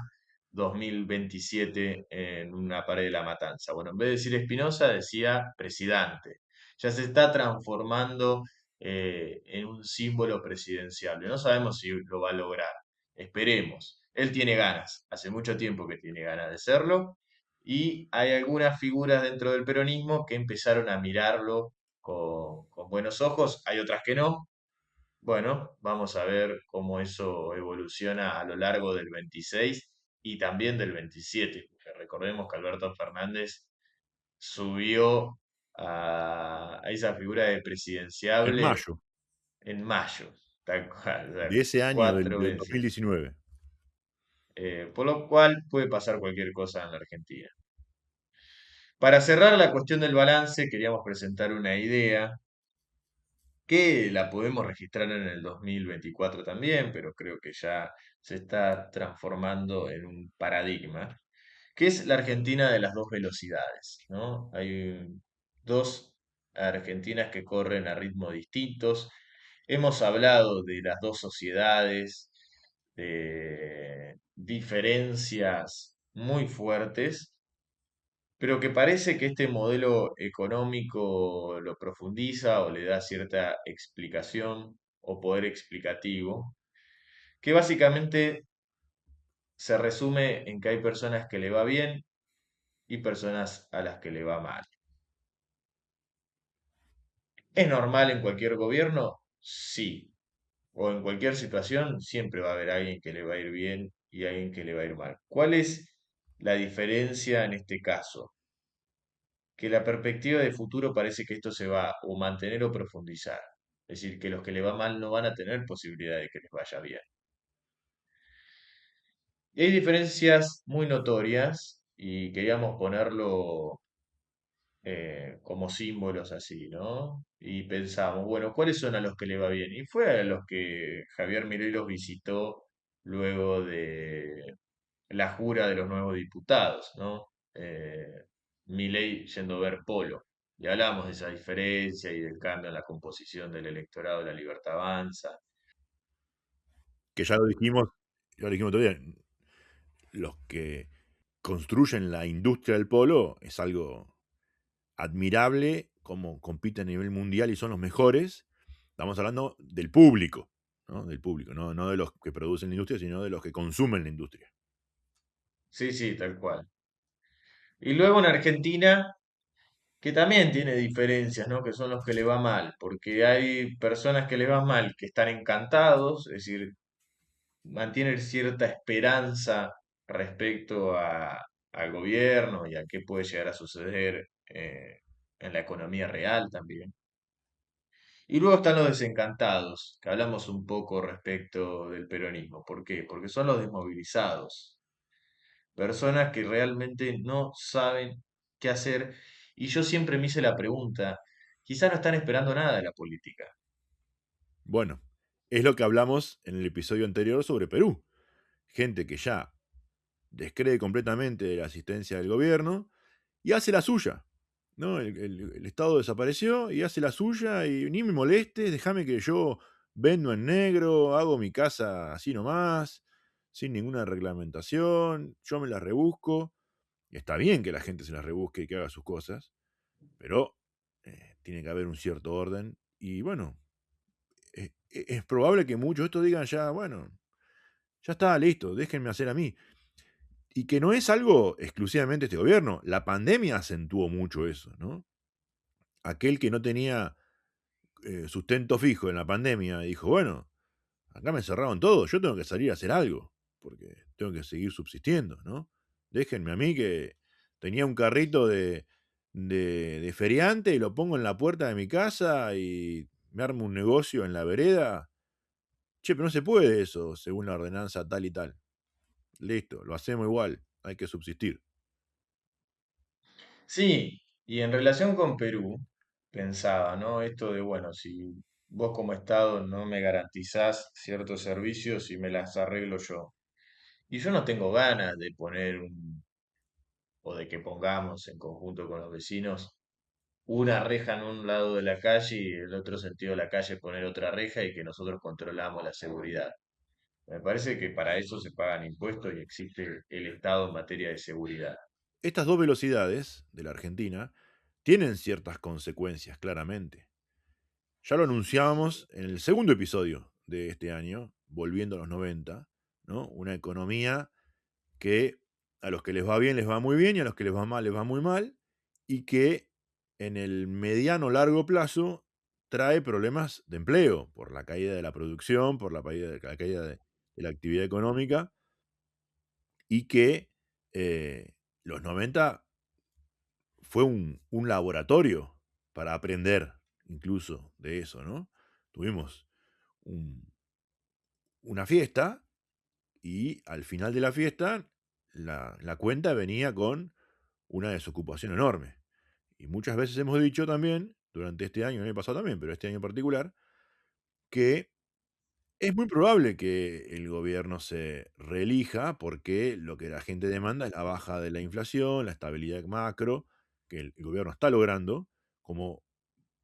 B: 2027 en una pared de La Matanza. Bueno, en vez de decir Espinosa, decía Presidente. Ya se está transformando en un símbolo presidencial. No sabemos si lo va a lograr. Esperemos. Él tiene ganas, hace mucho tiempo que tiene ganas de serlo y hay algunas figuras dentro del peronismo que empezaron a mirarlo con buenos ojos, hay otras que no. Bueno, vamos a ver cómo eso evoluciona a lo largo del 26 y también del 27, porque recordemos que Alberto Fernández subió a esa figura de
A: En
B: presidenciable
A: mayo
B: en mayo, tal cual, o sea,
A: de ese año,
B: cuatro
A: del
B: veces.
A: 2019.
B: Por lo cual puede pasar cualquier cosa en la Argentina. Para cerrar la cuestión del balance, queríamos presentar una idea que la podemos registrar en el 2024 también, pero creo que ya se está transformando en un paradigma, que es la Argentina de las dos velocidades, ¿no? Hay dos Argentinas que corren a ritmos distintos. Hemos hablado de las dos sociedades, de diferencias muy fuertes, pero que parece que este modelo económico lo profundiza o le da cierta explicación. o poder explicativo, que básicamente se resume en que hay personas que le va bien y personas a las que le va mal. ¿Es normal en cualquier gobierno? Sí. O en cualquier situación siempre va a haber alguien que le va a ir bien y alguien que le va a ir mal. ¿Cuál es la diferencia en este caso? Que la perspectiva de futuro parece que esto se va o mantener o profundizar. Es decir, que los que le va mal no van a tener posibilidad de que les vaya bien. Y hay diferencias muy notorias y queríamos ponerlo como símbolos así, ¿no? Y pensamos, bueno, ¿cuáles son a los que le va bien? Y fue a los que Javier Milei los visitó luego de la jura de los nuevos diputados, ¿no? Milei yendo a ver Polo. Y hablamos de esa diferencia y del cambio en la composición del electorado de la Libertad Avanza.
A: Que ya lo dijimos todavía, los que construyen la industria del polo es algo admirable, como compiten a nivel mundial y son los mejores. Estamos hablando del público, ¿no? Del público, no de los que producen la industria, sino de los que consumen la industria.
B: Sí, sí, tal cual. Y luego en Argentina, que también tiene diferencias, ¿no? Que son los que le va mal, porque hay personas que le va mal que están encantados, es decir, mantienen cierta esperanza respecto al gobierno y a qué puede llegar a suceder en la economía real también. Y luego están los desencantados, que hablamos un poco respecto del peronismo. ¿Por qué? Porque son los desmovilizados, personas que realmente no saben qué hacer. Y yo siempre me hice la pregunta, quizás no están esperando nada de la política.
A: Bueno, es lo que hablamos en el episodio anterior sobre Perú. Gente que ya descree completamente de la asistencia del gobierno y hace la suya. ¿No? El Estado desapareció y hace la suya y ni me molestes, déjame que yo vendo en negro, hago mi casa así nomás, sin ninguna reglamentación, yo me la rebusco. Y está bien que la gente se la rebusque y que haga sus cosas, pero tiene que haber un cierto orden. Y bueno, es probable que muchos de estos digan ya, bueno, ya está, listo, déjenme hacer a mí. Y que no es algo exclusivamente de este gobierno. La pandemia acentuó mucho eso, ¿no? Aquel que no tenía sustento fijo en la pandemia dijo, bueno, acá me cerraron todo, yo tengo que salir a hacer algo, porque tengo que seguir subsistiendo, ¿no? Déjenme a mí que tenía un carrito de feriante y lo pongo en la puerta de mi casa y me armo un negocio en la vereda. Che, pero no se puede eso, según la ordenanza tal y tal. Listo, lo hacemos igual, hay que subsistir.
B: Sí, y en relación con Perú, pensaba, ¿no? Esto de, bueno, si vos como Estado no me garantizás ciertos servicios y me las arreglo yo. Y yo no tengo ganas de poner o de que pongamos en conjunto con los vecinos una reja en un lado de la calle y en el otro sentido de la calle poner otra reja y que nosotros controlamos la seguridad. Me parece que para eso se pagan impuestos y existe el Estado en materia de seguridad.
A: Estas dos velocidades de la Argentina tienen ciertas consecuencias, claramente. Ya lo anunciábamos en el segundo episodio de este año, volviendo a los 90, ¿no? Una economía que a los que les va bien les va muy bien y a los que les va mal les va muy mal, y que en el mediano largo plazo trae problemas de empleo por la caída de la producción, por la caída de la actividad económica, y que los 90 fue un laboratorio para aprender incluso de eso, ¿no? Tuvimos un- una fiesta y al final de la fiesta la cuenta venía con una desocupación enorme. Y muchas veces hemos dicho también, durante este año, el año pasado también, pero este año en particular, que es muy probable que el gobierno se reelija porque lo que la gente demanda es la baja de la inflación, la estabilidad macro, que el gobierno está logrando como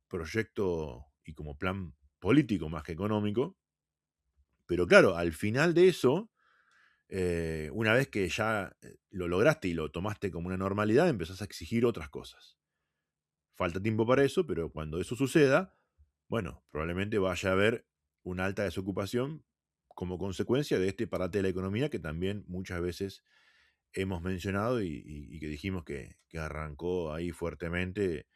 A: proyecto y como plan político más que económico. Pero claro, al final de eso, una vez que ya lo lograste y lo tomaste como una normalidad, empezás a exigir otras cosas. Falta tiempo para eso, pero cuando eso suceda, bueno, probablemente vaya a haber una alta desocupación como consecuencia de este parate de la economía que también muchas veces hemos mencionado y que dijimos que arrancó ahí fuertemente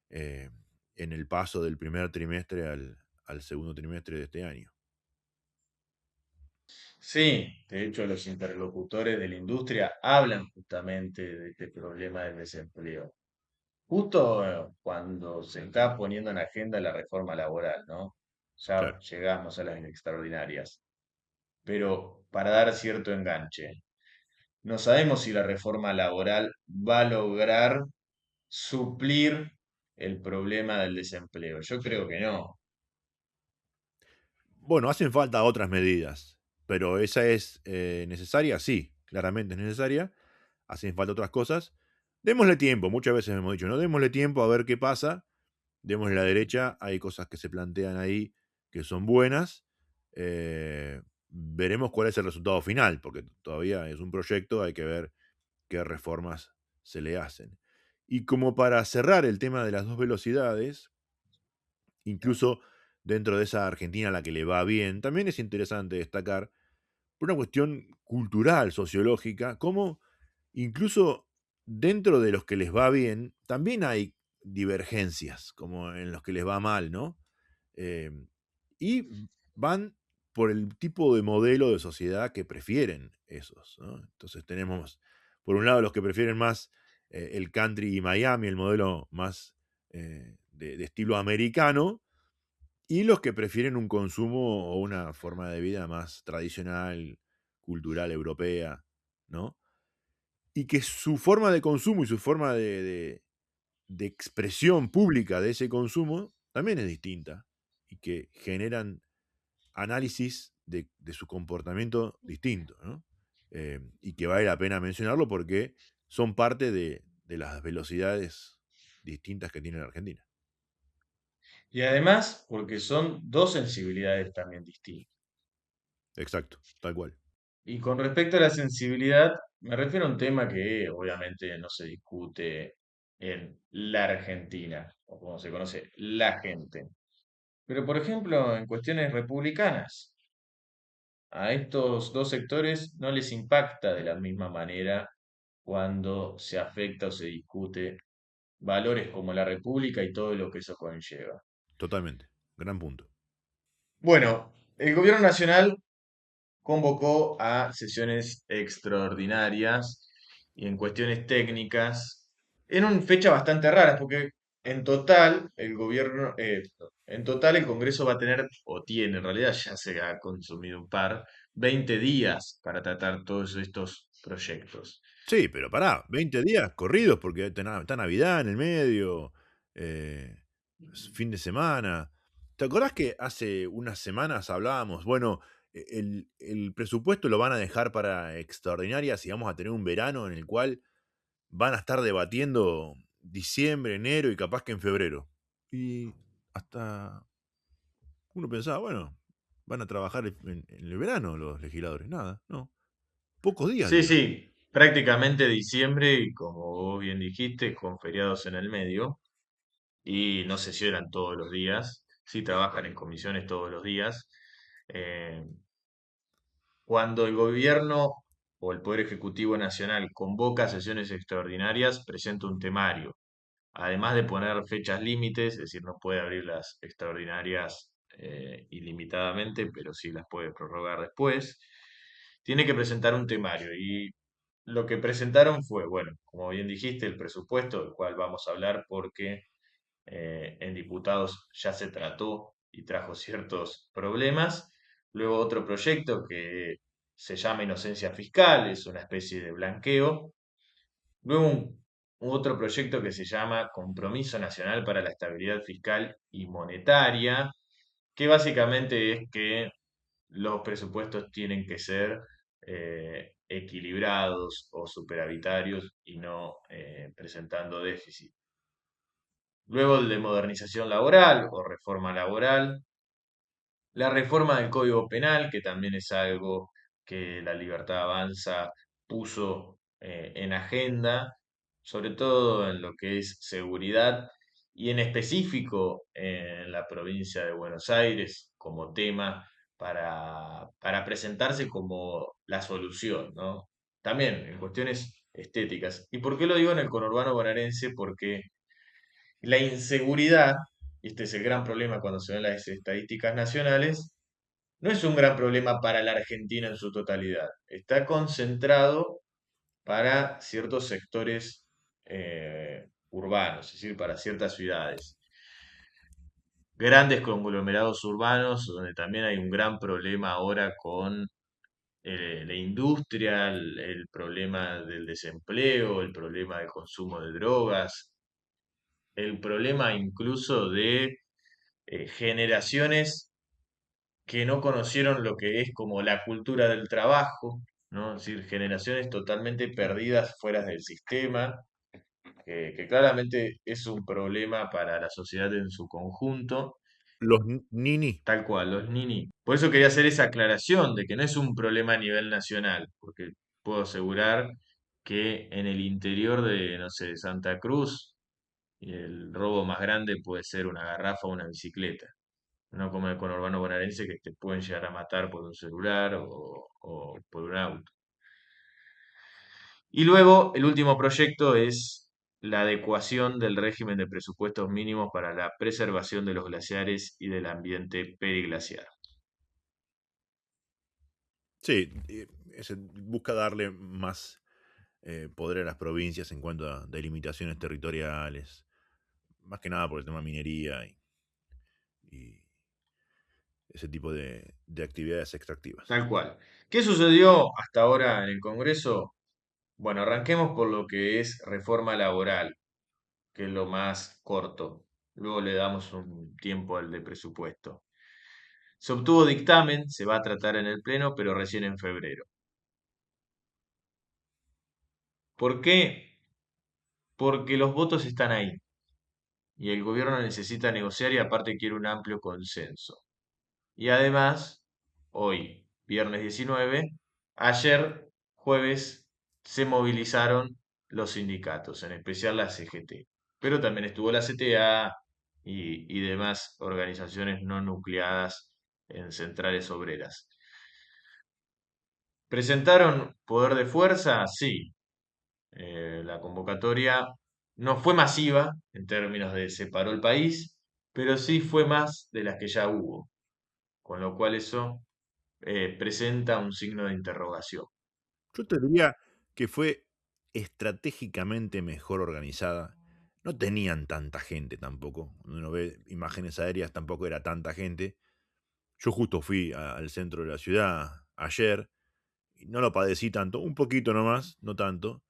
A: eh, en el paso del primer trimestre al segundo trimestre de este año.
B: Sí, de hecho los interlocutores de la industria hablan justamente de este problema del desempleo. Justo cuando se está poniendo en agenda la reforma laboral, ¿no? Ya
A: Claro.
B: llegamos a las extraordinarias, pero para dar cierto enganche, no sabemos si la reforma laboral va a lograr suplir el problema del desempleo. Yo creo que no.
A: Bueno, hacen falta otras medidas, pero esa es necesaria, sí, claramente es necesaria. Hacen falta otras cosas. Démosle tiempo, muchas veces hemos dicho, ¿no? Démosle tiempo a ver qué pasa. Démosle la derecha, hay cosas que se plantean ahí que son buenas. Veremos cuál es el resultado final, porque todavía es un proyecto, hay que ver qué reformas se le hacen. Y como para cerrar el tema de las dos velocidades, incluso dentro de esa Argentina a la que le va bien, también es interesante destacar, por una cuestión cultural, sociológica, cómo incluso dentro de los que les va bien, también hay divergencias, como en los que les va mal, ¿no? Eh, y van por el tipo de modelo de sociedad que prefieren esos, ¿no? Entonces tenemos, por un lado, los que prefieren más el country y Miami, el modelo más de estilo americano, y los que prefieren un consumo o una forma de vida más tradicional, cultural, europea, ¿no? Y que su forma de consumo y su forma de expresión pública de ese consumo también es distinta y que generan análisis de su comportamiento distinto, ¿no? Y que vale la pena mencionarlo porque son parte de las velocidades distintas que tiene la Argentina.
B: Y además, porque son dos sensibilidades también distintas.
A: Exacto, tal cual.
B: Y con respecto a la sensibilidad, me refiero a un tema que obviamente no se discute en la Argentina, o como se conoce, la gente. Pero, por ejemplo, en cuestiones republicanas, a estos dos sectores no les impacta de la misma manera cuando se afecta o se discute valores como la república y todo lo que eso conlleva.
A: Totalmente. Gran punto.
B: Bueno, el gobierno nacional convocó a sesiones extraordinarias y en cuestiones técnicas, en una fecha bastante rara, porque en total el gobierno, en total el Congreso va a tener, o tiene en realidad, ya se ha consumido un par, 20 días para tratar todos estos proyectos.
A: Sí, pero pará, 20 días corridos porque está Navidad en el medio, eh, fin de semana. ¿Te acordás que hace unas semanas hablábamos, bueno, el presupuesto lo van a dejar para extraordinarias y vamos a tener un verano en el cual van a estar debatiendo diciembre, enero y capaz que en febrero? Y hasta uno pensaba, bueno, van a trabajar en el verano los legisladores. Nada, no. Pocos días
B: Sí,
A: dieron.
B: sí, prácticamente diciembre y como vos bien dijiste, con feriados en el medio. Y no sesionan todos los días, sí trabajan en comisiones todos los días. Eh, Cuando el gobierno o el Poder Ejecutivo Nacional convoca sesiones extraordinarias, presenta un temario, además de poner fechas límites, es decir, no puede abrir las extraordinarias ilimitadamente, pero sí las puede prorrogar después, tiene que presentar un temario y lo que presentaron fue, bueno, como bien dijiste, el presupuesto, del cual vamos a hablar porque en diputados ya se trató y trajo ciertos problemas. Luego otro proyecto que se llama Inocencia Fiscal, es una especie de blanqueo. Luego otro proyecto que se llama Compromiso Nacional para la Estabilidad Fiscal y Monetaria, que básicamente es que los presupuestos tienen que ser equilibrados o superavitarios y no presentando déficit. Luego el de modernización laboral o reforma laboral, la reforma del Código Penal, que también es algo que la Libertad Avanza puso en agenda, sobre todo en lo que es seguridad y en específico en la provincia de Buenos Aires como tema para presentarse como la solución, ¿no? También en cuestiones estéticas. ¿Y por qué lo digo en el conurbano bonaerense? Porque la inseguridad, y este es el gran problema cuando se ven las estadísticas nacionales, no es un gran problema para la Argentina en su totalidad. Está concentrado para ciertos sectores urbanos, es decir, para ciertas ciudades. Grandes conglomerados urbanos, donde también hay un gran problema ahora con la industria, el problema del desempleo, el problema del consumo de drogas, el problema incluso de generaciones que no conocieron lo que es como la cultura del trabajo, ¿no? Es decir, generaciones totalmente perdidas fuera del sistema, que claramente es un problema para la sociedad en su conjunto,
A: Los Nini,
B: tal cual, los nini. Por eso quería hacer esa aclaración de que no es un problema a nivel nacional, porque puedo asegurar que en el interior de, no sé, de Santa Cruz, el robo más grande puede ser una garrafa o una bicicleta. No como el conurbano bonaerense que te pueden llegar a matar por un celular o por un auto. Y luego el último proyecto es la adecuación del régimen de presupuestos mínimos para la preservación de los glaciares y del ambiente periglaciar.
A: sí, busca darle más poder a las provincias en cuanto a delimitaciones territoriales, más que nada por el tema minería y ese tipo de actividades extractivas.
B: Tal cual. ¿Qué sucedió hasta ahora en el Congreso? Bueno, arranquemos por lo que es reforma laboral, que es lo más corto. Luego le damos un tiempo al de presupuesto. Se obtuvo dictamen, se va a tratar en el Pleno, pero recién en febrero. ¿Por qué? Porque los votos están ahí y el gobierno necesita negociar y aparte quiere un amplio consenso. Y además, hoy, viernes 19, ayer, jueves, se movilizaron los sindicatos, en especial la CGT. Pero también estuvo la CTA y demás organizaciones no nucleadas en centrales obreras. ¿Presentaron poder de fuerza? Sí. La convocatoria no fue masiva en términos de separó el país, pero sí fue más de las que ya hubo, con lo cual eso presenta un signo de interrogación.
A: Yo te diría que fue estratégicamente mejor organizada. No tenían tanta gente tampoco. Cuando uno ve imágenes aéreas tampoco era tanta gente. Yo justo fui al centro de la ciudad ayer y no lo padecí tanto, un poquito nomás, no tanto.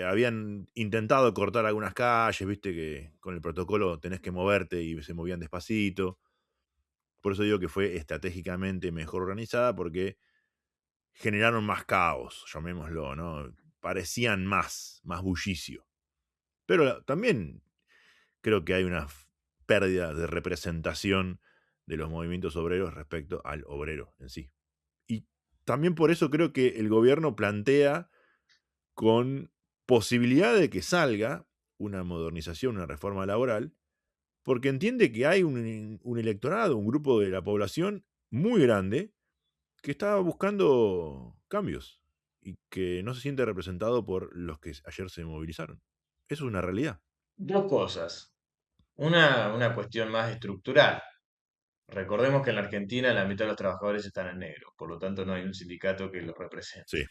A: Habían intentado cortar algunas calles, viste que con el protocolo tenés que moverte y se movían despacito. Por eso digo que fue estratégicamente mejor organizada porque generaron más caos, llamémoslo, ¿no? Parecían más bullicio. Pero también creo que hay una pérdida de representación de los movimientos obreros respecto al obrero en sí. Y también por eso creo que el gobierno plantea con posibilidad de que salga una modernización, una reforma laboral, porque entiende que hay un electorado, un grupo de la población muy grande que está buscando cambios y que no se siente representado por los que ayer se movilizaron. Eso es una realidad.
B: Dos cosas. Una cuestión más estructural. Recordemos que en la Argentina la mitad de los trabajadores están en negro, por lo tanto no hay un sindicato que los represente.
A: Sí,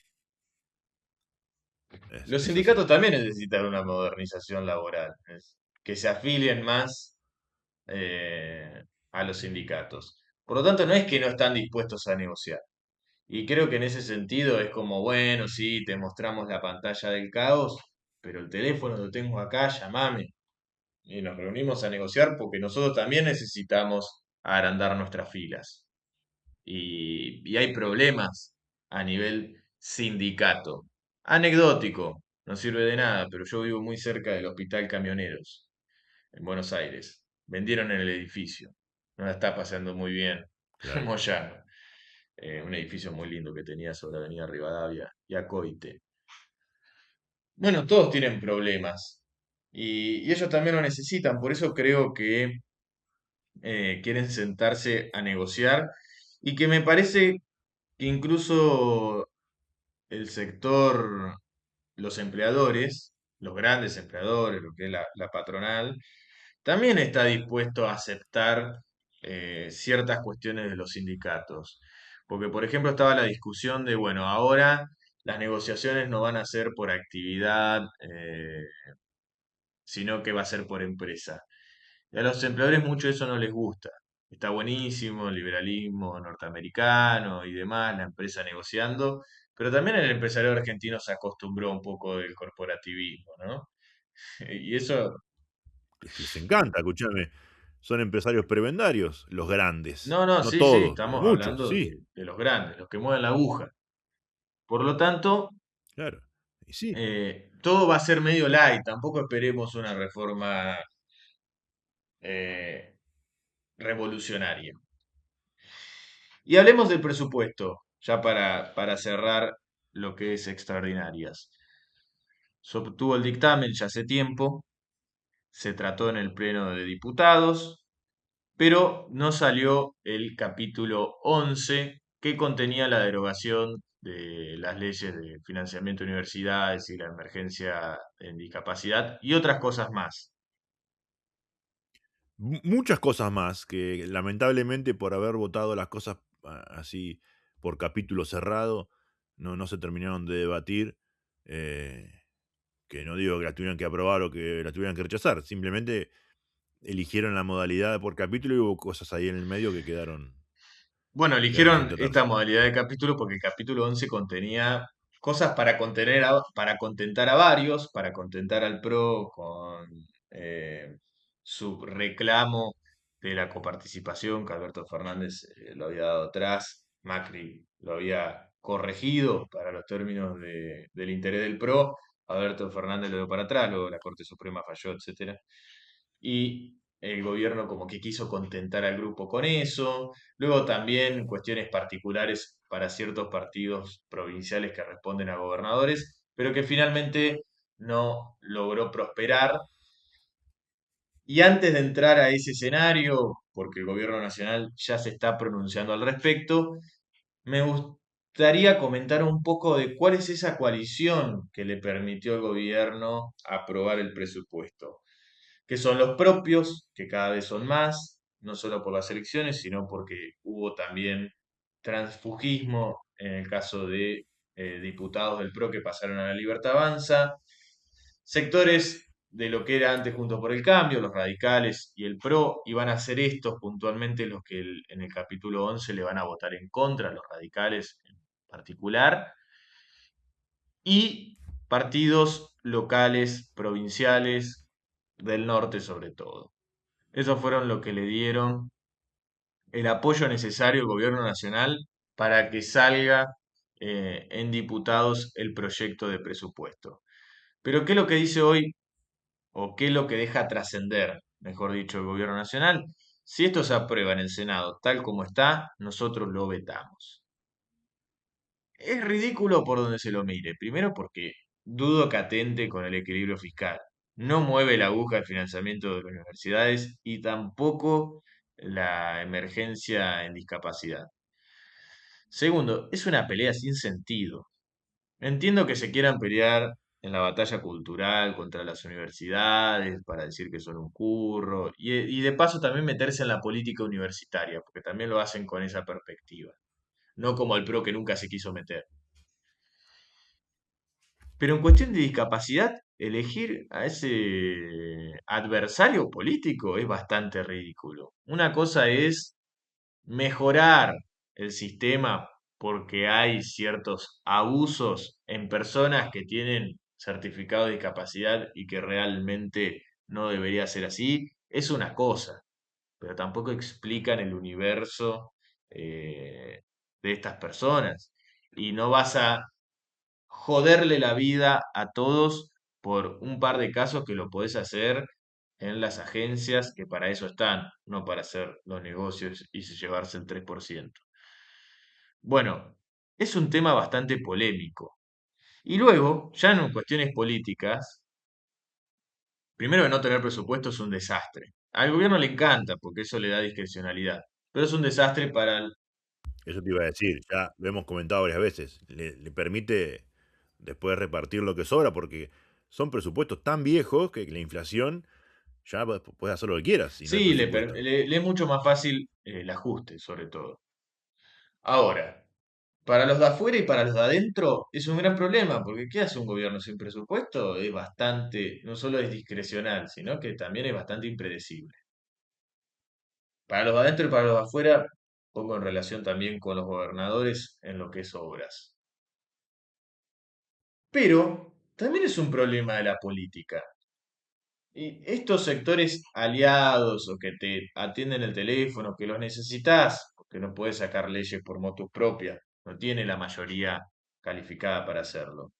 B: Los
A: es así.
B: sindicatos también necesitan una modernización laboral, que se afilien más a los sindicatos. Por lo tanto, no es que no están dispuestos a negociar. Y creo que en ese sentido es como, bueno, sí, te mostramos la pantalla del caos, pero el teléfono lo tengo acá, llamame. Y nos reunimos a negociar porque nosotros también necesitamos agrandar nuestras filas. Y hay problemas a nivel sindicato. Anecdótico, no sirve de nada, pero yo vivo muy cerca del Hospital Camioneros, en Buenos Aires. Vendieron el edificio. No la está pasando muy bien.
A: Claro.
B: Moyano. Un edificio muy lindo que tenía sobre Avenida Rivadavia y Acoite. Bueno, todos tienen problemas. y ellos también lo necesitan, por eso creo que quieren sentarse a negociar y que me parece que incluso el sector, los empleadores, los grandes empleadores, lo que es la patronal, también está dispuesto a aceptar ciertas cuestiones de los sindicatos. Porque, por ejemplo, estaba la discusión de, bueno, ahora las negociaciones no van a ser por actividad, sino que va a ser por empresa. Y a los empleadores mucho eso no les gusta. Está buenísimo el liberalismo norteamericano y demás, la empresa negociando, pero también el empresario argentino se acostumbró un poco del corporativismo, ¿no? Y eso,
A: Es que les encanta, escuchame. Son empresarios prebendarios, los grandes.
B: no, no,
A: No
B: sí, sí,
A: todos, pero
B: estamos
A: muchos,
B: hablando
A: sí,
B: de los grandes, los que mueven la aguja. Por lo tanto,
A: claro. Y sí.
B: todo va a ser medio light, tampoco esperemos una reforma eh, revolucionaria. Y hablemos del presupuesto, ya para cerrar lo que es extraordinarias. Se obtuvo el dictamen ya hace tiempo, se trató en el Pleno de Diputados, pero no salió el capítulo 11 que contenía la derogación de las leyes de financiamiento de universidades y la emergencia en discapacidad y otras cosas más.
A: Muchas cosas más que lamentablemente por haber votado las cosas así por capítulo cerrado, no se terminaron de debatir. eh, que no digo que las tuvieran que aprobar o que las tuvieran que rechazar, simplemente eligieron la modalidad por capítulo y hubo cosas ahí en el medio que
B: Bueno,
A: quedaron sin
B: eligieron esta
A: tratarse.
B: modalidad de capítulo porque el capítulo 11 contenía cosas para para contentar a varios, para contentar al PRO con su reclamo de la coparticipación que Alberto Fernández lo había dado atrás, Macri lo había corregido para los términos del interés del PRO, Alberto Fernández lo dio para atrás, luego la Corte Suprema falló, etcétera. Y el gobierno como que quiso contentar al grupo con eso. Luego también cuestiones particulares para ciertos partidos provinciales que responden a gobernadores, pero que finalmente no logró prosperar. Y antes de entrar a ese escenario, porque el gobierno nacional ya se está pronunciando al respecto, me gustaría comentar un poco de cuál es esa coalición que le permitió al gobierno aprobar el presupuesto, que son los propios, que cada vez son más, no solo por las elecciones, sino porque hubo también transfugismo en el caso de diputados del PRO que pasaron a la Libertad Avanza, sectores de lo que era antes Juntos por el Cambio, los radicales y el PRO, iban a ser estos puntualmente los que en el capítulo 11 le van a votar en contra, los radicales en particular, y partidos locales, provinciales, del norte sobre todo. Esos fueron lo que le dieron el apoyo necesario al gobierno nacional para que salga en diputados el proyecto de presupuesto. Pero ¿qué es lo que dice hoy o qué es lo que deja trascender, mejor dicho, el gobierno nacional? Si esto se aprueba en el Senado tal como está, nosotros lo vetamos. Es ridículo por donde se lo mire. Primero porque dudo que atente con el equilibrio fiscal. No mueve la aguja el financiamiento de las universidades y tampoco la emergencia en discapacidad. Segundo, es una pelea sin sentido. Entiendo que se quieran pelear en la batalla cultural contra las universidades para decir que son un curro y de paso también meterse en la política universitaria, porque también lo hacen con esa perspectiva, no como el PRO que nunca se quiso meter. Pero en cuestión de discapacidad, elegir a ese adversario político es bastante ridículo. Una cosa es mejorar el sistema porque hay ciertos abusos en personas que tienen certificado de discapacidad y que realmente no debería ser así, es una cosa, pero tampoco explican el universo de estas personas. Y no vas a joderle la vida a todos por un par de casos que lo podés hacer en las agencias que para eso están, no para hacer los negocios y llevarse el 3%. Bueno, es un tema bastante polémico. Y luego, ya en cuestiones políticas, Primero que no tener presupuesto es un desastre. Al gobierno le encanta porque eso le da discrecionalidad, pero es un desastre para el...
A: Eso te iba a decir, ya lo hemos comentado varias veces. Le permite después repartir lo que sobra porque son presupuestos tan viejos que la inflación ya puedes hacer lo que quieras si no hay
B: Sí,
A: presupuesto.
B: le es mucho más fácil el ajuste, sobre todo. Ahora, para los de afuera y para los de adentro es un gran problema, porque ¿qué hace un gobierno sin presupuesto? Es bastante, no solo es discrecional, sino que también es bastante impredecible. Para los de adentro y para los de afuera, pongo en relación también con los gobernadores en lo que es obras. Pero también es un problema de la política. Y estos sectores aliados o que te atienden el teléfono, que los necesitas, porque no puedes sacar leyes por motus propia, no tiene la mayoría calificada para hacerlo.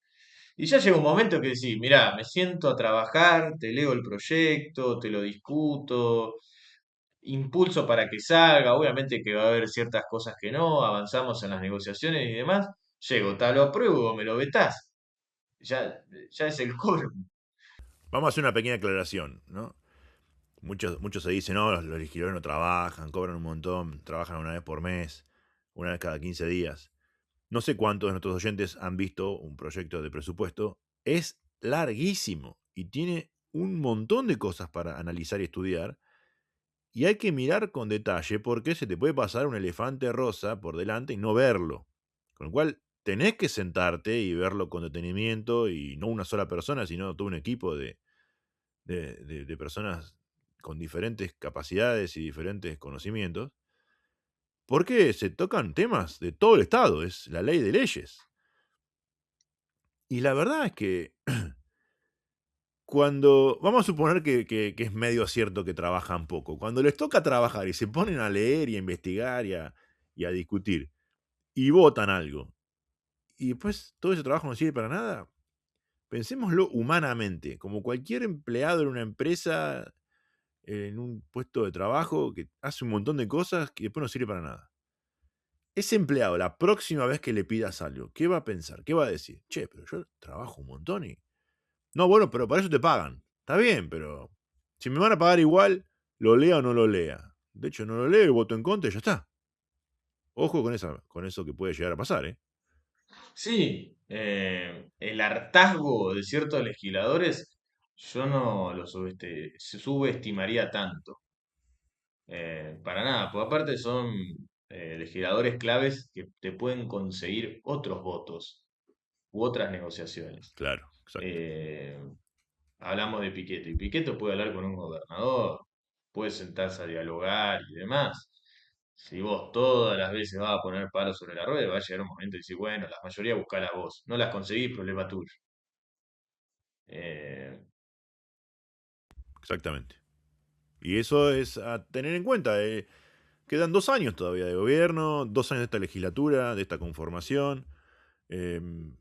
B: Y ya llega un momento que decís, mirá, me siento a trabajar, te leo el proyecto, te lo discuto, impulso para que salga, obviamente que va a haber ciertas cosas que no, avanzamos en las negociaciones y demás, llego, te lo apruebo, me lo vetás, ya, ya es el cobro.
A: Vamos a hacer una pequeña aclaración, ¿no? Muchos se dicen, no, los legisladores no trabajan, cobran un montón, trabajan una vez por mes, una vez cada 15 días. No sé cuántos de nuestros oyentes han visto un proyecto de presupuesto. Es larguísimo y tiene un montón de cosas para analizar y estudiar. Y hay que mirar con detalle porque se te puede pasar un elefante rosa por delante y no verlo. Con lo cual, tenés que sentarte y verlo con detenimiento y no una sola persona, sino todo un equipo de personas con diferentes capacidades y diferentes conocimientos, porque se tocan temas de todo el Estado, es la ley de leyes. Y la verdad es que cuando, vamos a suponer que es medio cierto que trabajan poco, cuando les toca trabajar y se ponen a leer y a investigar y a discutir y votan algo, y después todo ese trabajo no sirve para nada, pensémoslo humanamente, como cualquier empleado en una empresa, en un puesto de trabajo que hace un montón de cosas que después no sirve para nada. Ese empleado, la próxima vez que le pidas algo, ¿qué va a pensar? ¿Qué va a decir? Che, pero yo trabajo un montón y... No, bueno, pero para eso te pagan. Está bien, pero si me van a pagar igual, lo lea o no lo lea. De hecho, no lo leo y voto en contra y ya está. Ojo con eso que puede llegar a pasar, ¿eh?
B: Sí, el hartazgo de ciertos legisladores, yo no lo subestimaría tanto. Para nada, porque aparte son legisladores claves que te pueden conseguir otros votos u otras negociaciones.
A: Claro, exacto.
B: Eh, Hablamos de Piqueto, y Piqueto puede hablar con un gobernador, puede sentarse a dialogar y demás. Si vos todas las veces vas a poner palos sobre la rueda, va a llegar un momento y decir, bueno, la mayoría busca la voz, no las conseguís, problema tuyo. Eh,
A: Exactamente. Y eso es a tener en cuenta. Quedan 2 años todavía de gobierno, 2 años de esta legislatura, de esta conformación. em,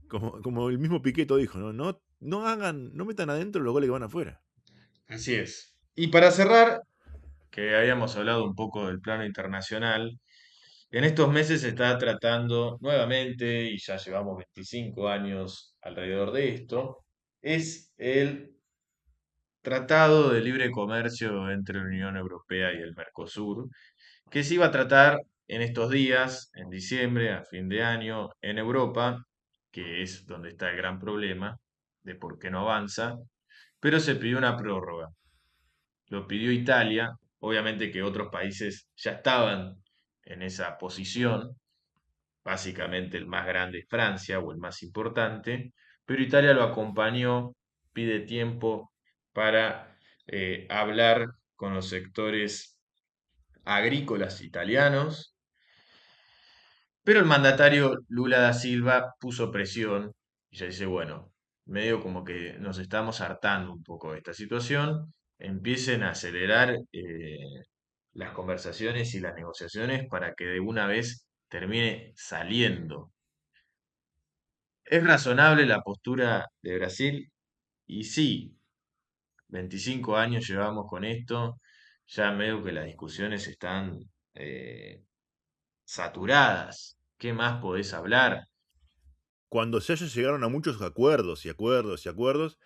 A: como el mismo Piqueto dijo, ¿no? No hagan, no metan adentro los goles que van afuera.
B: Así es. Y para cerrar, que habíamos hablado un poco del plano internacional, en estos meses se está tratando nuevamente, y ya llevamos 25 años alrededor de esto, es el Tratado de Libre Comercio entre la Unión Europea y el Mercosur, que se iba a tratar en estos días, en diciembre, a fin de año, en Europa, que es donde está el gran problema de por qué no avanza, pero se pidió una prórroga. Lo pidió Italia, obviamente que otros países ya estaban en esa posición, básicamente el más grande es Francia o el más importante, pero Italia lo acompañó, pide tiempo para hablar con los sectores agrícolas italianos, pero el mandatario Lula da Silva puso presión y ya dice, bueno, medio como que nos estamos hartando un poco de esta situación, empiecen a acelerar las conversaciones y las negociaciones para que de una vez termine saliendo. Es razonable la postura de Brasil y sí, 25 años llevamos con esto, ya medio que las discusiones están eh, saturadas. ¿Qué más podés hablar?
A: cuando se llegaron a muchos acuerdos y acuerdos y acuerdos,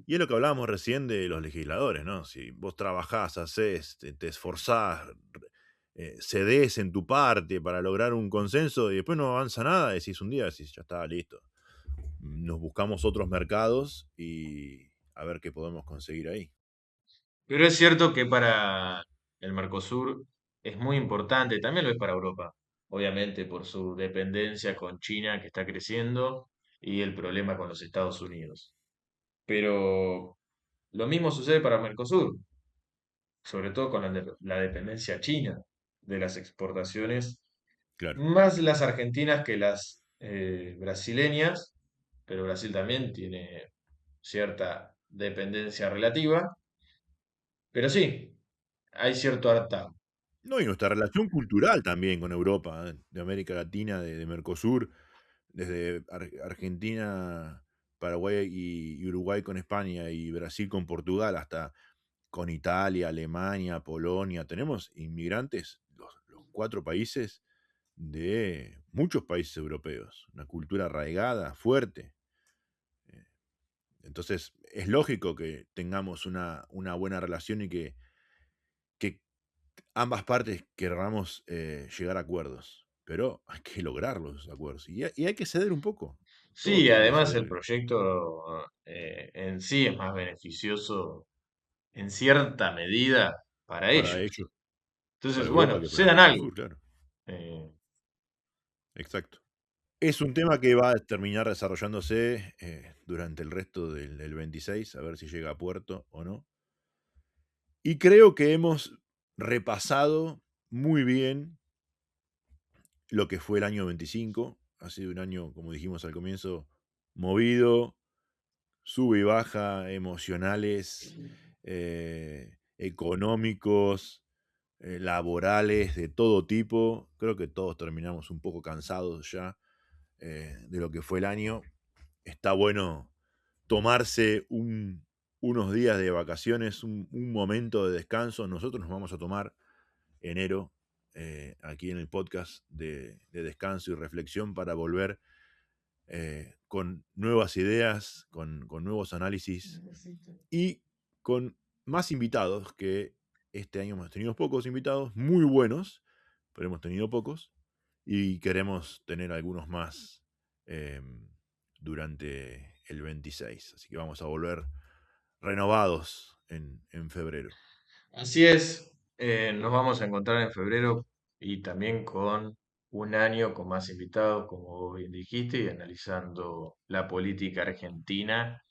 A: y es lo que hablábamos recién de los legisladores, ¿no? Si vos trabajás, hacés, te esforzás, cedés en tu parte para lograr un consenso y después no avanza nada, decís un día, decís, ya está, listo. Nos buscamos otros mercados y a ver qué podemos conseguir ahí.
B: Pero es cierto que para el Mercosur es muy importante, también lo es para Europa, obviamente por su dependencia con China que está creciendo y el problema con los Estados Unidos. Pero lo mismo sucede para Mercosur, sobre todo con la dependencia china de las exportaciones,
A: Claro.
B: más las argentinas que las brasileñas, pero Brasil también tiene cierta dependencia relativa, pero sí, hay cierto hartazgo.
A: No, y nuestra relación cultural también con Europa, de América Latina, de Mercosur, desde Argentina, Paraguay y Uruguay con España y Brasil con Portugal, hasta con Italia, Alemania, Polonia. Tenemos inmigrantes, los cuatro países, de muchos países europeos. Una cultura arraigada, fuerte. Eh, Entonces, es lógico que tengamos una buena relación y que ambas partes querramos llegar a acuerdos. Pero hay que lograr los acuerdos. Y hay que ceder un poco. Todos
B: Sí,
A: tienen que
B: además el
A: ceder
B: proyecto en sí es más beneficioso en cierta medida para
A: para
B: ellos.
A: ellos,
B: Entonces,
A: para Europa
B: bueno,
A: que para el
B: cedan algo.
A: Mercosur, claro.
B: Eh,
A: Exacto. Es un tema que va a terminar desarrollándose durante el resto del 26, a ver si llega a puerto o no. Y creo que hemos repasado muy bien lo que fue el año 25. Ha sido un año, como dijimos al comienzo, movido, sube y baja, emocionales, económicos, laborales, de todo tipo. Creo que todos terminamos un poco cansados ya de lo que fue el año. Está bueno tomarse unos días de vacaciones, un momento de descanso. Nosotros nos vamos a tomar enero aquí en el podcast de descanso y reflexión para volver con nuevas ideas, con nuevos análisis y con más invitados, que este año hemos tenido pocos invitados, muy buenos, pero hemos tenido pocos y queremos tener algunos más eh, durante el 26. Así que vamos a volver renovados en febrero.
B: Así es, nos vamos a encontrar en febrero y también con un año con más invitados, como vos bien dijiste, y analizando la política argentina,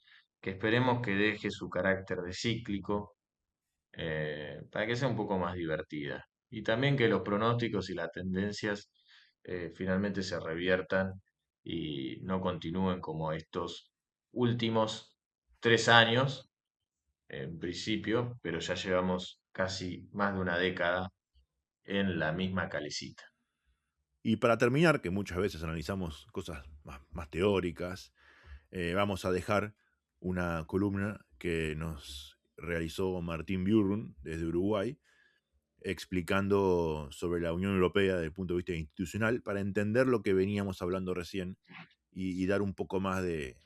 B: que esperemos que deje su carácter de cíclico, para que sea un poco más divertida. Y también que los pronósticos y las tendencias finalmente se reviertan y no continúen como estos últimos 3 años en principio, pero ya llevamos casi más de una década en la misma calecita.
A: Y para terminar, que muchas veces analizamos cosas más teóricas, vamos a dejar una columna que nos realizó Martín Biurrun desde Uruguay, explicando sobre la Unión Europea desde el punto de vista institucional, para entender lo que veníamos hablando recién y dar un poco más de,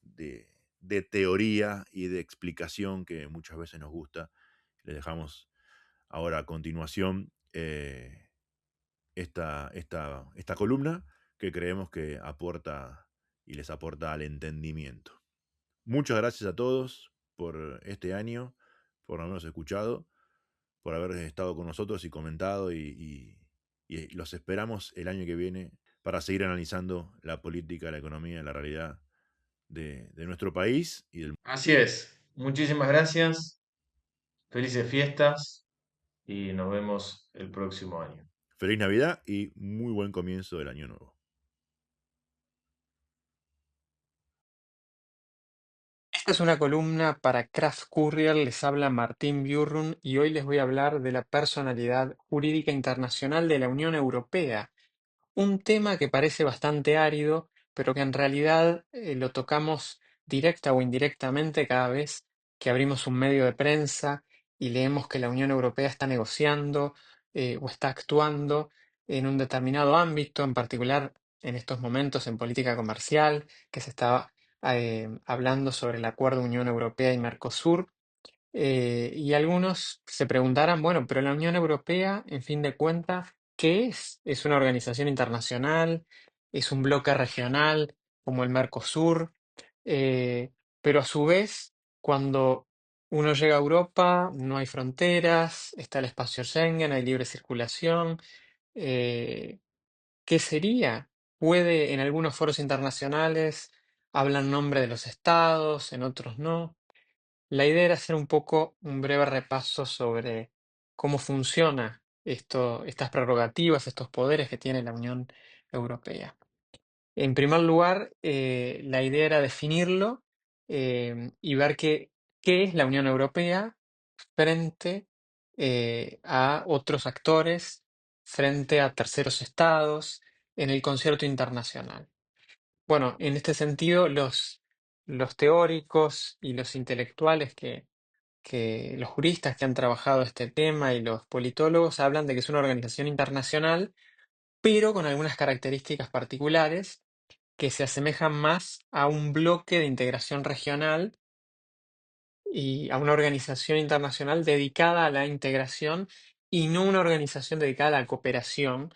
A: de teoría y de explicación que muchas veces nos gusta. Le dejamos ahora a continuación esta columna que creemos que aporta y les aporta al entendimiento. Muchas gracias a todos por este año, por habernos escuchado, por haber estado con nosotros y comentado y los esperamos el año que viene para seguir analizando la política, la economía, la realidad de nuestro país y del.
B: Así es. Muchísimas gracias. Felices fiestas y nos vemos el próximo año.
A: Feliz Navidad y muy buen comienzo del año nuevo.
C: Esta es una columna para Craft Courier, les habla Martín Bjurrun y hoy les voy a hablar de la personalidad jurídica internacional de la Unión Europea, un tema que parece bastante árido, pero que en realidad lo tocamos directa o indirectamente cada vez que abrimos un medio de prensa y leemos que la Unión Europea está negociando o está actuando en un determinado ámbito, en particular en estos momentos en política comercial, que se está hablando sobre el acuerdo Unión Europea y Mercosur. Y algunos se preguntarán, bueno, pero la Unión Europea, en fin de cuentas, ¿qué es? ¿Es una organización internacional? ¿Es un bloque regional como el Mercosur? Eh, pero a su vez, cuando uno llega a Europa, no hay fronteras, está el espacio Schengen, hay libre circulación. eh, ¿Qué sería? Puede, en algunos foros internacionales, hablan nombre de los estados, en otros no. La idea era hacer un poco un breve repaso sobre cómo funciona estas prerrogativas, estos poderes que tiene la Unión Europea. En primer lugar, la idea era definirlo y ver qué es la Unión Europea frente a otros actores, frente a terceros estados, en el concierto internacional. Bueno, en este sentido, los teóricos y los intelectuales que los juristas que han trabajado este tema y los politólogos hablan de que es una organización internacional, pero con algunas características particulares que se asemejan más a un bloque de integración regional y a una organización internacional dedicada a la integración y no una organización dedicada a la cooperación.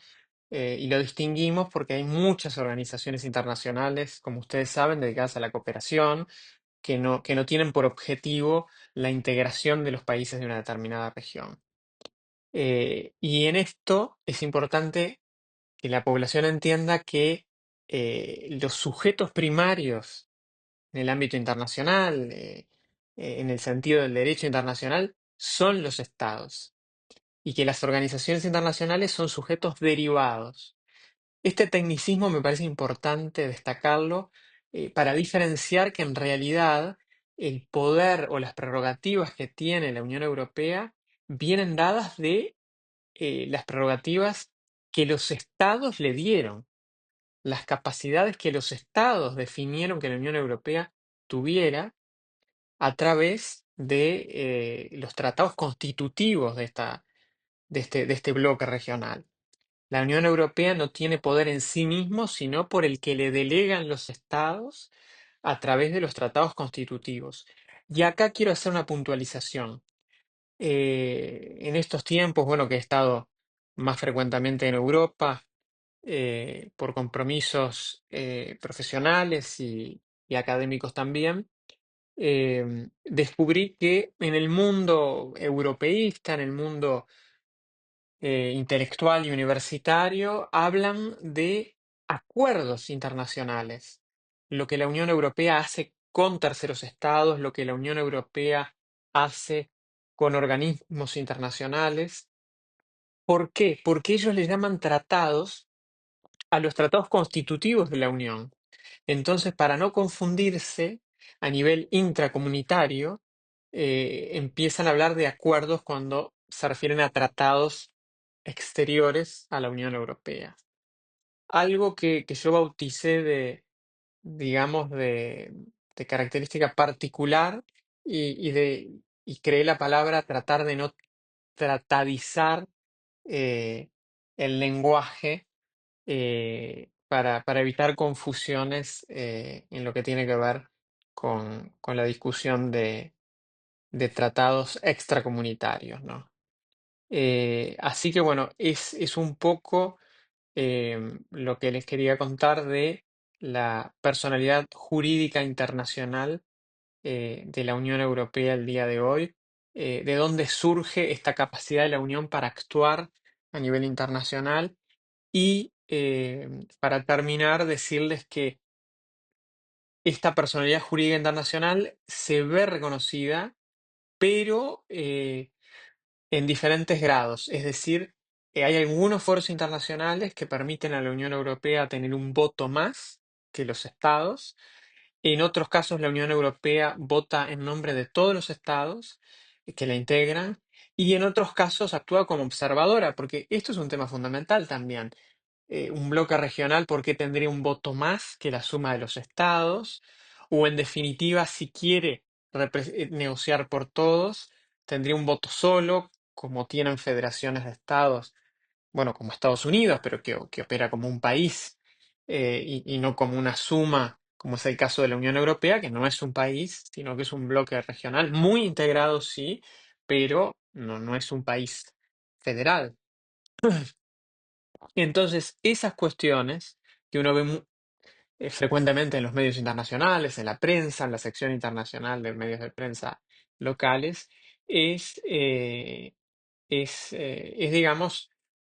C: Y lo distinguimos porque hay muchas organizaciones internacionales, como ustedes saben, dedicadas a la cooperación, que no tienen por objetivo la integración de los países de una determinada región. Y en esto es importante que la población entienda que los sujetos primarios en el ámbito internacional, en el sentido del derecho internacional, son los estados y que las organizaciones internacionales son sujetos derivados. Este tecnicismo me parece importante destacarlo para diferenciar que en realidad el poder o las prerrogativas que tiene la Unión Europea vienen dadas de las prerrogativas que los estados le dieron, las capacidades que los estados definieron que la Unión Europea tuviera a través de los tratados constitutivos de este bloque regional. La Unión Europea no tiene poder en sí mismo, sino por el que le delegan los estados a través de los tratados constitutivos. Y acá quiero hacer una puntualización. En estos tiempos, bueno, que he estado más frecuentemente en Europa, por compromisos profesionales y académicos también, descubrí que en el mundo europeísta, en el mundo intelectual y universitario, hablan de acuerdos internacionales, lo que la Unión Europea hace con terceros estados, lo que la Unión Europea hace con organismos internacionales. ¿Por qué? Porque ellos les llaman tratados a los tratados constitutivos de la Unión. Entonces, para no confundirse a nivel intracomunitario, empiezan a hablar de acuerdos cuando se refieren a tratados exteriores a la Unión Europea. Algo que yo bauticé digamos, de característica particular y creé la palabra tratar de no tratadizar eh, el lenguaje para evitar confusiones en lo que tiene que ver con la discusión de tratados extracomunitarios, ¿no? Así que bueno, es un poco lo que les quería contar de la personalidad jurídica internacional de la Unión Europea el día de hoy, de dónde surge esta capacidad de la Unión para actuar a nivel internacional y para terminar, decirles que esta personalidad jurídica internacional se ve reconocida, pero en diferentes grados. Es decir, hay algunos foros internacionales que permiten a la Unión Europea tener un voto más que los estados. En otros casos, la Unión Europea vota en nombre de todos los estados que la integran. Y en otros casos actúa como observadora, porque esto es un tema fundamental también. Un bloque regional, ¿por qué tendría un voto más que la suma de los estados? O en definitiva, si quiere negociar por todos, tendría un voto solo, como tienen federaciones de estados, bueno, como Estados Unidos, pero que opera como un país y no como una suma, como es el caso de la Unión Europea, que no es un país, sino que es un bloque regional, muy integrado, sí, pero no es un país federal. Entonces, esas cuestiones que uno ve frecuentemente en los medios internacionales, en la prensa, en la sección internacional de medios de prensa locales, es, digamos,